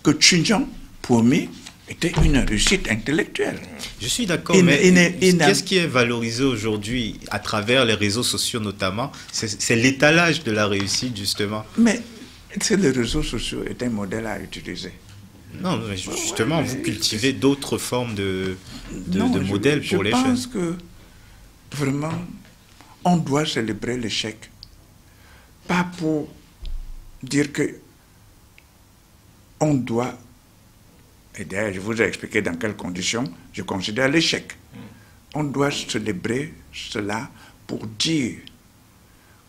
Speaker 2: que Xinjiang, premier, était une réussite intellectuelle.
Speaker 3: Je suis d'accord, mais qu'est-ce qui est valorisé aujourd'hui à travers les réseaux sociaux notamment? C'est l'étalage de la réussite, justement.
Speaker 2: Mais les réseaux sociaux est un modèle à utiliser.
Speaker 3: Non, mais justement, vous cultivez d'autres formes de modèles pour les jeunes.
Speaker 2: Je pense que vraiment, on doit célébrer l'échec. Pas pour dire que on doit... Et d'ailleurs, je vous ai expliqué dans quelles conditions je considère l'échec. On doit célébrer cela pour dire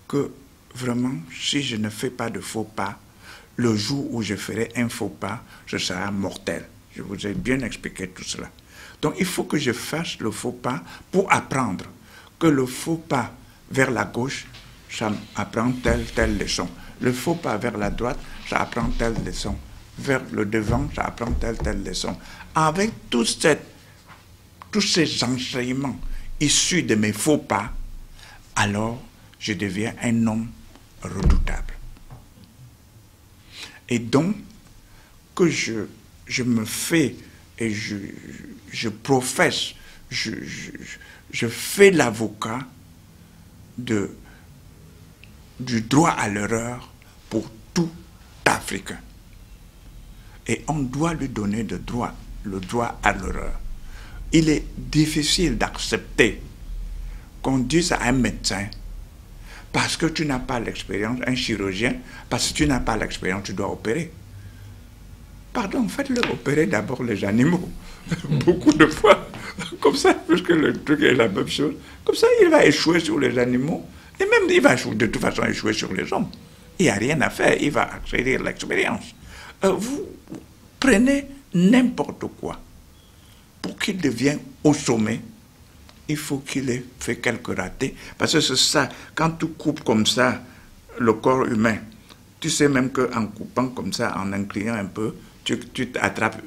Speaker 2: que vraiment, si je ne fais pas de faux pas, le jour où je ferai un faux pas, ce sera mortel. Je vous ai bien expliqué tout cela. Donc, il faut que je fasse le faux pas pour apprendre que le faux pas vers la gauche, ça apprend telle leçon. Le faux pas vers la droite, ça apprend telle leçon. Vers le devant, ça apprend telle leçon. Avec tous ces enseignements issus de mes faux pas, alors je deviens un homme redoutable. Et donc, que je me fais et je professe, je fais l'avocat du droit à l'erreur pour tout Africain. Et on doit lui donner le droit à l'erreur. Il est difficile d'accepter qu'on dise à un médecin, parce que tu n'as pas l'expérience, un chirurgien, parce que tu n'as pas l'expérience, tu dois opérer. Pardon, faites-le opérer d'abord les animaux. Beaucoup de fois. Comme ça, puisque le truc est la même chose. Comme ça, il va échouer sur les animaux. Et même, il va de toute façon échouer sur les hommes. Il n'y a rien à faire. Il va acquérir l'expérience. Vous prenez n'importe quoi. Pour qu'il devienne au sommet, il faut qu'il ait fait quelques ratés. Parce que c'est ça, quand tu coupes comme ça le corps humain, tu sais même qu'en coupant comme ça, en inclinant un peu, tu attrapes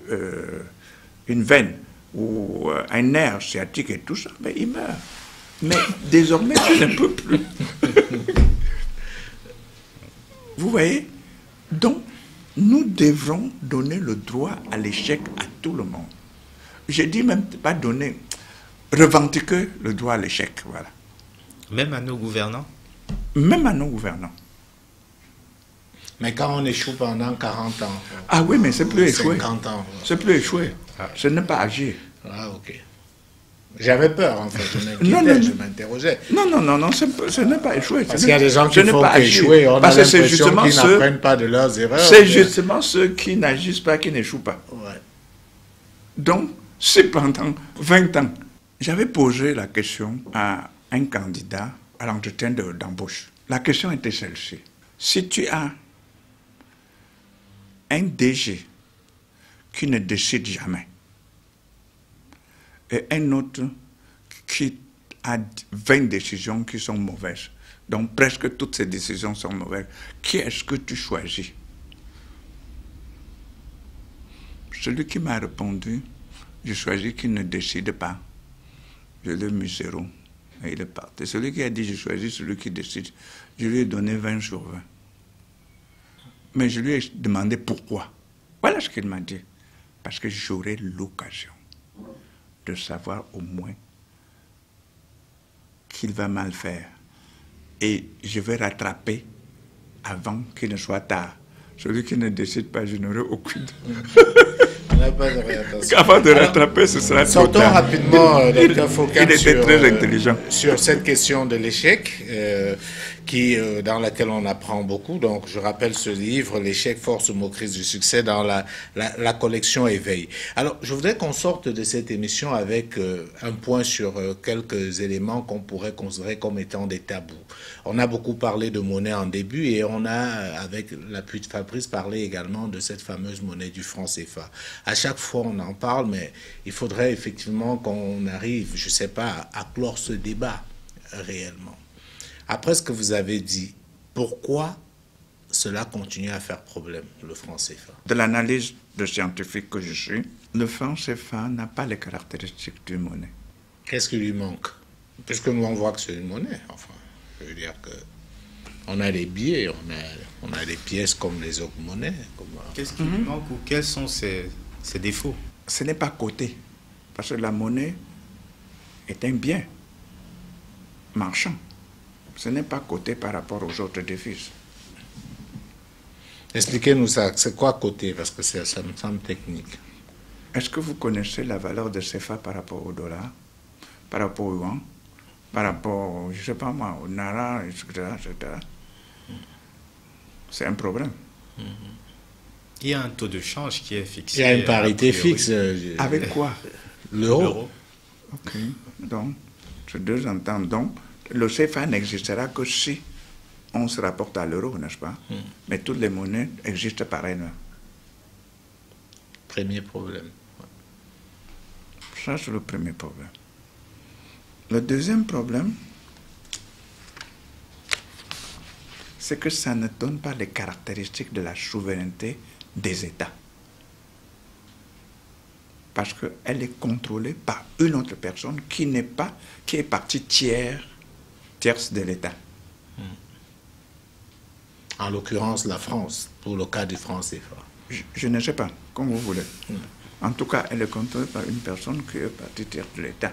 Speaker 2: une veine ou un nerf sciatique et tout ça, mais il meurt. Mais désormais, tu ne peux plus. Vous voyez? Donc, nous devrons donner le droit à l'échec à tout le monde. Je dis même pas donner, revendiquer le droit à l'échec, voilà.
Speaker 3: Même à nos gouvernants?
Speaker 2: Même à nos gouvernants.
Speaker 1: Mais quand on échoue pendant 40 ans...
Speaker 2: Ah oui, mais c'est plus échouer.
Speaker 1: 50 ans.
Speaker 2: C'est plus échouer. Ce n'est pas agir.
Speaker 1: Ah, ok. J'avais peur, en fait. Je m'interrogeais.
Speaker 2: Non, ce n'est pas échouer.
Speaker 1: Parce qu'il y a des gens qui font échouer. On a l'impression qu'ils n'apprennent pas de leurs erreurs.
Speaker 2: C'est justement ceux qui n'agissent pas, qui n'échouent pas.
Speaker 1: Ouais.
Speaker 2: Donc, c'est pendant 20 ans. J'avais posé la question à un candidat à l'entretien d'embauche. La question était celle-ci. Si tu as un DG qui ne décide jamais et un autre qui a 20 décisions qui sont mauvaises, donc presque toutes ces décisions sont mauvaises, qui est-ce que tu choisis? Celui qui m'a répondu, je choisis qui ne décide pas. Je l'ai mis 0 et il est parti. Celui qui a dit je choisis celui qui décide, je lui ai donné 20 sur 20. Mais je lui ai demandé pourquoi. Voilà ce qu'il m'a dit. Parce que j'aurai l'occasion de savoir au moins qu'il va mal faire. Et je vais rattraper avant qu'il ne soit tard. Celui qui ne décide pas, je n'aurai aucune.
Speaker 1: On n'a pas de réattention.
Speaker 2: Avant de rattraper, ce sera trop tard.
Speaker 1: Sortons rapidement, Dr. Foucault,
Speaker 2: il était très intelligent.
Speaker 1: Sur cette question de l'échec. dans laquelle on apprend beaucoup. Donc, je rappelle ce livre, L'échec, force, motrice du succès, dans la collection Éveil. Alors, je voudrais qu'on sorte de cette émission avec un point sur quelques éléments qu'on pourrait considérer comme étant des tabous. On a beaucoup parlé de monnaie en début et on a, avec l'appui de Fabrice, parlé également de cette fameuse monnaie du franc CFA. À chaque fois, on en parle, mais il faudrait effectivement qu'on arrive, je ne sais pas, à clore ce débat réellement. Après ce que vous avez dit, pourquoi cela continue à faire problème, le franc CFA?
Speaker 2: De l'analyse de scientifique que je suis, le franc CFA n'a pas les caractéristiques d'une monnaie.
Speaker 1: Qu'est-ce qui lui manque? Puisque nous, on voit que c'est une monnaie, enfin. Je veux dire que on a les billets, on a des pièces comme les autres monnaies.
Speaker 3: Qu'est-ce qui lui manque ou quels sont ses défauts?
Speaker 2: Ce n'est pas coté, parce que la monnaie est un bien marchand. Ce n'est pas coté par rapport aux autres devises.
Speaker 1: Expliquez-nous ça, c'est quoi coté? Parce que ça me semble technique.
Speaker 2: Est-ce que vous connaissez la valeur de CFA par rapport au dollar, par rapport au yuan, par rapport, je ne sais pas moi, au nara, etc. C'est un problème.
Speaker 3: Il y a un taux de change qui est fixé.
Speaker 1: Il y a une parité fixe.
Speaker 2: Avec quoi?
Speaker 1: L'euro.
Speaker 2: Ok. Donc, c'est deux ententes. Donc, le CFA n'existera que si on se rapporte à l'euro, n'est-ce pas? Mais toutes les monnaies existent pareillement.
Speaker 1: Premier problème.
Speaker 2: Ça, c'est le premier problème. Le deuxième problème, c'est que ça ne donne pas les caractéristiques de la souveraineté des États. Parce qu'elle est contrôlée par une autre personne qui est partie tierce de l'État.
Speaker 1: En l'occurrence, la France, pour le cas du franc CFA.
Speaker 2: Je ne sais pas, comme vous voulez. En tout cas, elle est contrôlée par une personne qui est partie tierce de l'État.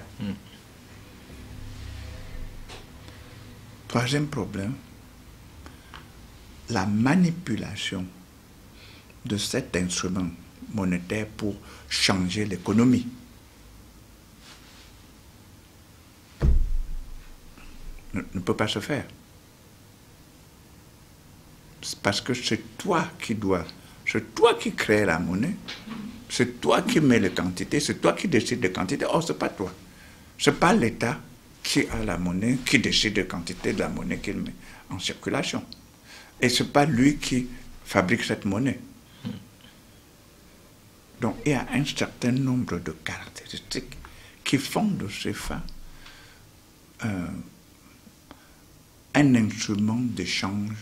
Speaker 2: Troisième problème, la manipulation de cet instrument monétaire pour changer l'économie. Ne peut pas se faire. C'est parce que c'est toi qui crée la monnaie, c'est toi qui mets les quantités, c'est toi qui décides des quantités. Or, ce n'est pas toi. Ce n'est pas l'État qui a la monnaie, qui décide de quantité de la monnaie qu'il met en circulation. Et ce n'est pas lui qui fabrique cette monnaie. Donc, il y a un certain nombre de caractéristiques qui font de CFA un instrument d'échange,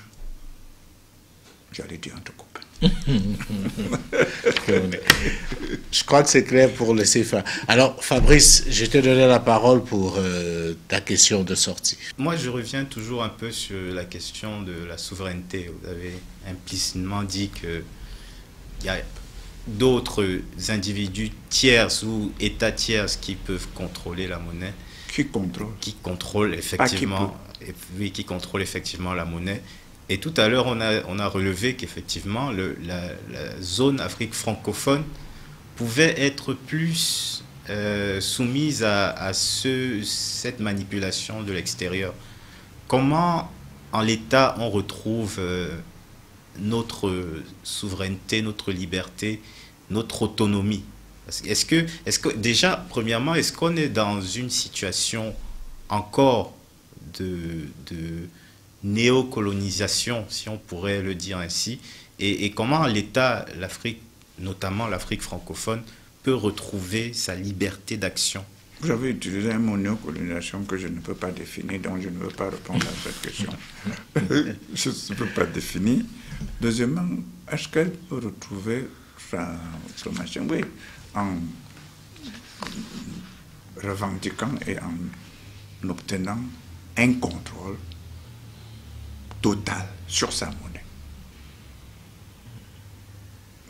Speaker 2: j'allais dire entre copains.
Speaker 1: Je crois que c'est clair pour le CFA. Alors, Fabrice, je te donne la parole pour ta question de sortie.
Speaker 3: Moi, je reviens toujours un peu sur la question de la souveraineté. Vous avez implicitement dit qu'il y a d'autres individus tiers ou États tiers qui peuvent contrôler la monnaie.
Speaker 2: Qui contrôle?
Speaker 3: Qui contrôle effectivement, qui contrôle effectivement la monnaie. Et tout à l'heure, on a relevé qu'effectivement, la zone Afrique francophone pouvait être plus soumise à cette manipulation de l'extérieur. Comment, en l'État, on retrouve notre souveraineté, notre liberté, notre autonomie? Est-ce que déjà, premièrement, est-ce qu'on est dans une situation encore de néocolonisation, si on pourrait le dire ainsi, et comment l'État, l'Afrique, notamment l'Afrique francophone, peut retrouver sa liberté d'action?
Speaker 2: Vous avez utilisé un mot néocolonisation que je ne peux pas définir, donc je ne veux pas répondre à cette question. Je ne peux pas définir. Deuxièmement, est-ce qu'elle peut retrouver sa sommation? Oui, en revendiquant et en obtenant un contrôle total sur sa monnaie.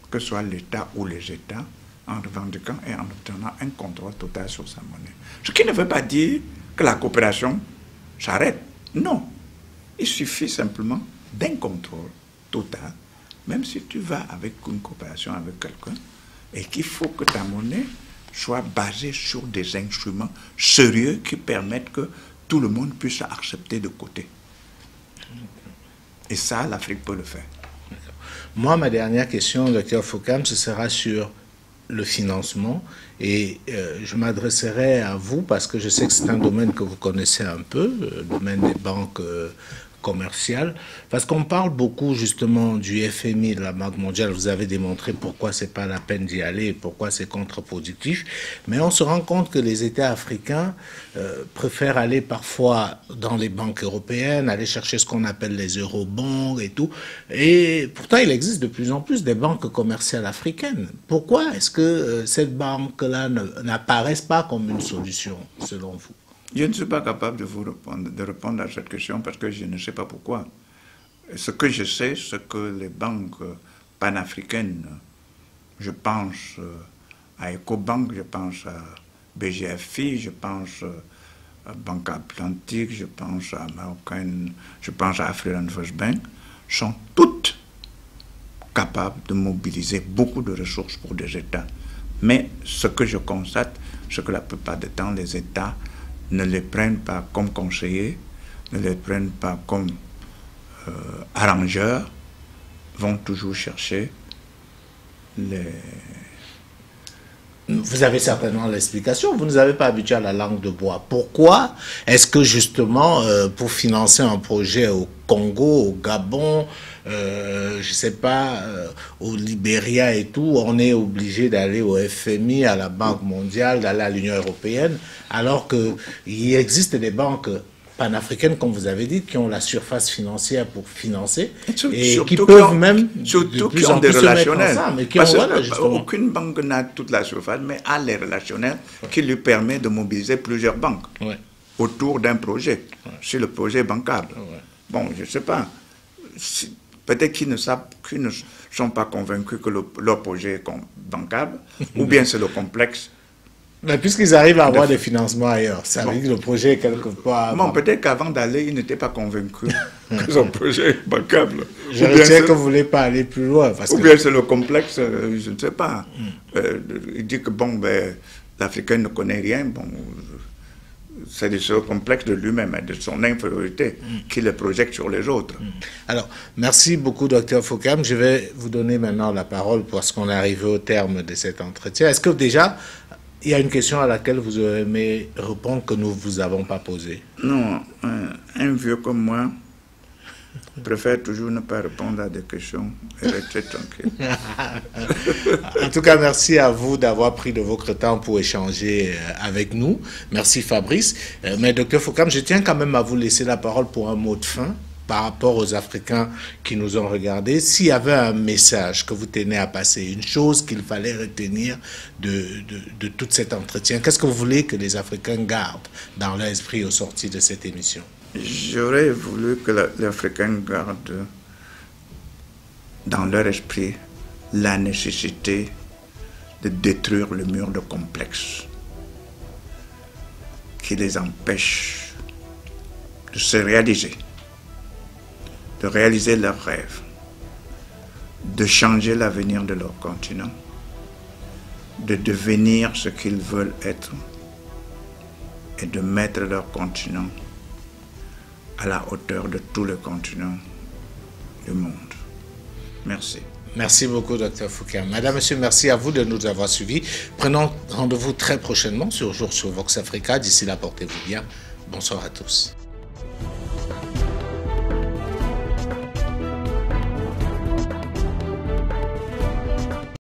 Speaker 2: Que ce soit l'État ou les États, en revendiquant et en obtenant un contrôle total sur sa monnaie. Ce qui ne veut pas dire que la coopération s'arrête. Non. Il suffit simplement d'un contrôle total, même si tu vas avec une coopération avec quelqu'un, et qu'il faut que ta monnaie soit basée sur des instruments sérieux qui permettent que tout le monde puisse accepter de côté. Et ça, l'Afrique peut le faire.
Speaker 1: Moi, ma dernière question, Dr Fokam, ce sera sur le financement. Et je m'adresserai à vous parce que je sais que c'est un domaine que vous connaissez un peu, le domaine des banques commerciales, parce qu'on parle beaucoup justement du FMI, de la Banque mondiale. Vous avez démontré pourquoi c'est pas la peine d'y aller, pourquoi c'est contre-productif, mais on se rend compte que les États africains préfèrent aller parfois dans les banques européennes, aller chercher ce qu'on appelle les eurobonds et tout, et pourtant il existe de plus en plus des banques commerciales africaines. Pourquoi est-ce que cette banque-là n'apparaissent pas comme une solution, selon vous?
Speaker 2: Je ne suis pas capable de répondre à cette question parce que je ne sais pas pourquoi. Ce que je sais, c'est que les banques panafricaines, je pense à Ecobank, je pense à BGFI, je pense à Banque Atlantique, je pense à Marocaine, je pense à African First Bank, sont toutes capables de mobiliser beaucoup de ressources pour des États. Mais ce que je constate, c'est que la plupart du temps, les États ne les prennent pas comme conseillers, ne les prennent pas comme arrangeurs, vont toujours chercher les...
Speaker 1: Vous avez certainement l'explication, vous ne nous avez pas habitué à la langue de bois. Pourquoi est-ce que justement, pour financer un projet au Congo, au Gabon, je ne sais pas, au Libéria et tout, on est obligé d'aller au FMI, à la Banque mondiale, d'aller à l'Union européenne, alors qu'il existe des banques panafricaines, comme vous avez dit, qui ont la surface financière pour financer et qui peuvent même
Speaker 2: surtout
Speaker 1: de plus
Speaker 2: qui ont
Speaker 1: en
Speaker 2: des
Speaker 1: plus se mettre
Speaker 2: relationnels.
Speaker 1: ensemble, qui
Speaker 2: Parce
Speaker 1: ont, voilà,
Speaker 2: que aucune banque n'a toute la surface, mais a les relationnels qui lui permettent de mobiliser plusieurs banques autour d'un projet, si le projet est bancable. Bon, je ne sais pas. Peut-être qu'ils ne sont pas convaincus que leur projet est bancable, ou bien c'est le complexe.
Speaker 1: Mais puisqu'ils arrivent à avoir des financements ailleurs, ça veut dire que le projet est quelque part...
Speaker 2: Bon, peut-être qu'avant d'aller, ils n'étaient pas convaincus que son projet est bancable.
Speaker 1: Je retiens que vous ne voulez pas aller plus loin. Parce
Speaker 2: bien c'est le complexe, je ne sais pas. Il dit que bon, ben, l'Africain ne connaît rien. Bon, c'est le complexe de lui-même, de son infériorité, qui le projette sur les autres.
Speaker 1: Alors, merci beaucoup, Dr Fokam. Je vais vous donner maintenant la parole parce qu'on est arrivé au terme de cet entretien. Est-ce que déjà... il y a une question à laquelle vous aurez aimé répondre que nous ne vous avons pas posée?
Speaker 2: Non, un vieux comme moi préfère toujours ne pas répondre à des questions et rester tranquille.
Speaker 1: En tout cas, merci à vous d'avoir pris de votre temps pour échanger avec nous. Merci Fabrice. Mais Dr Fokam, je tiens quand même à vous laisser la parole pour un mot de fin par rapport aux Africains qui nous ont regardés. S'il y avait un message que vous tenez à passer, une chose qu'il fallait retenir de tout cet entretien, qu'est-ce que vous voulez que les Africains gardent dans leur esprit au sortir de cette émission?
Speaker 2: J'aurais voulu que les Africains gardent dans leur esprit la nécessité de détruire le mur de complexe qui les empêche de se réaliser, de réaliser leurs rêves, de changer l'avenir de leur continent, de devenir ce qu'ils veulent être et de mettre leur continent à la hauteur de tous les continents du monde. Merci.
Speaker 1: Merci beaucoup, Dr Fokam. Madame, Monsieur, merci à vous de nous avoir suivis. Prenons rendez-vous très prochainement sur Jour sur Vox Africa. D'ici là, portez-vous bien. Bonsoir à tous.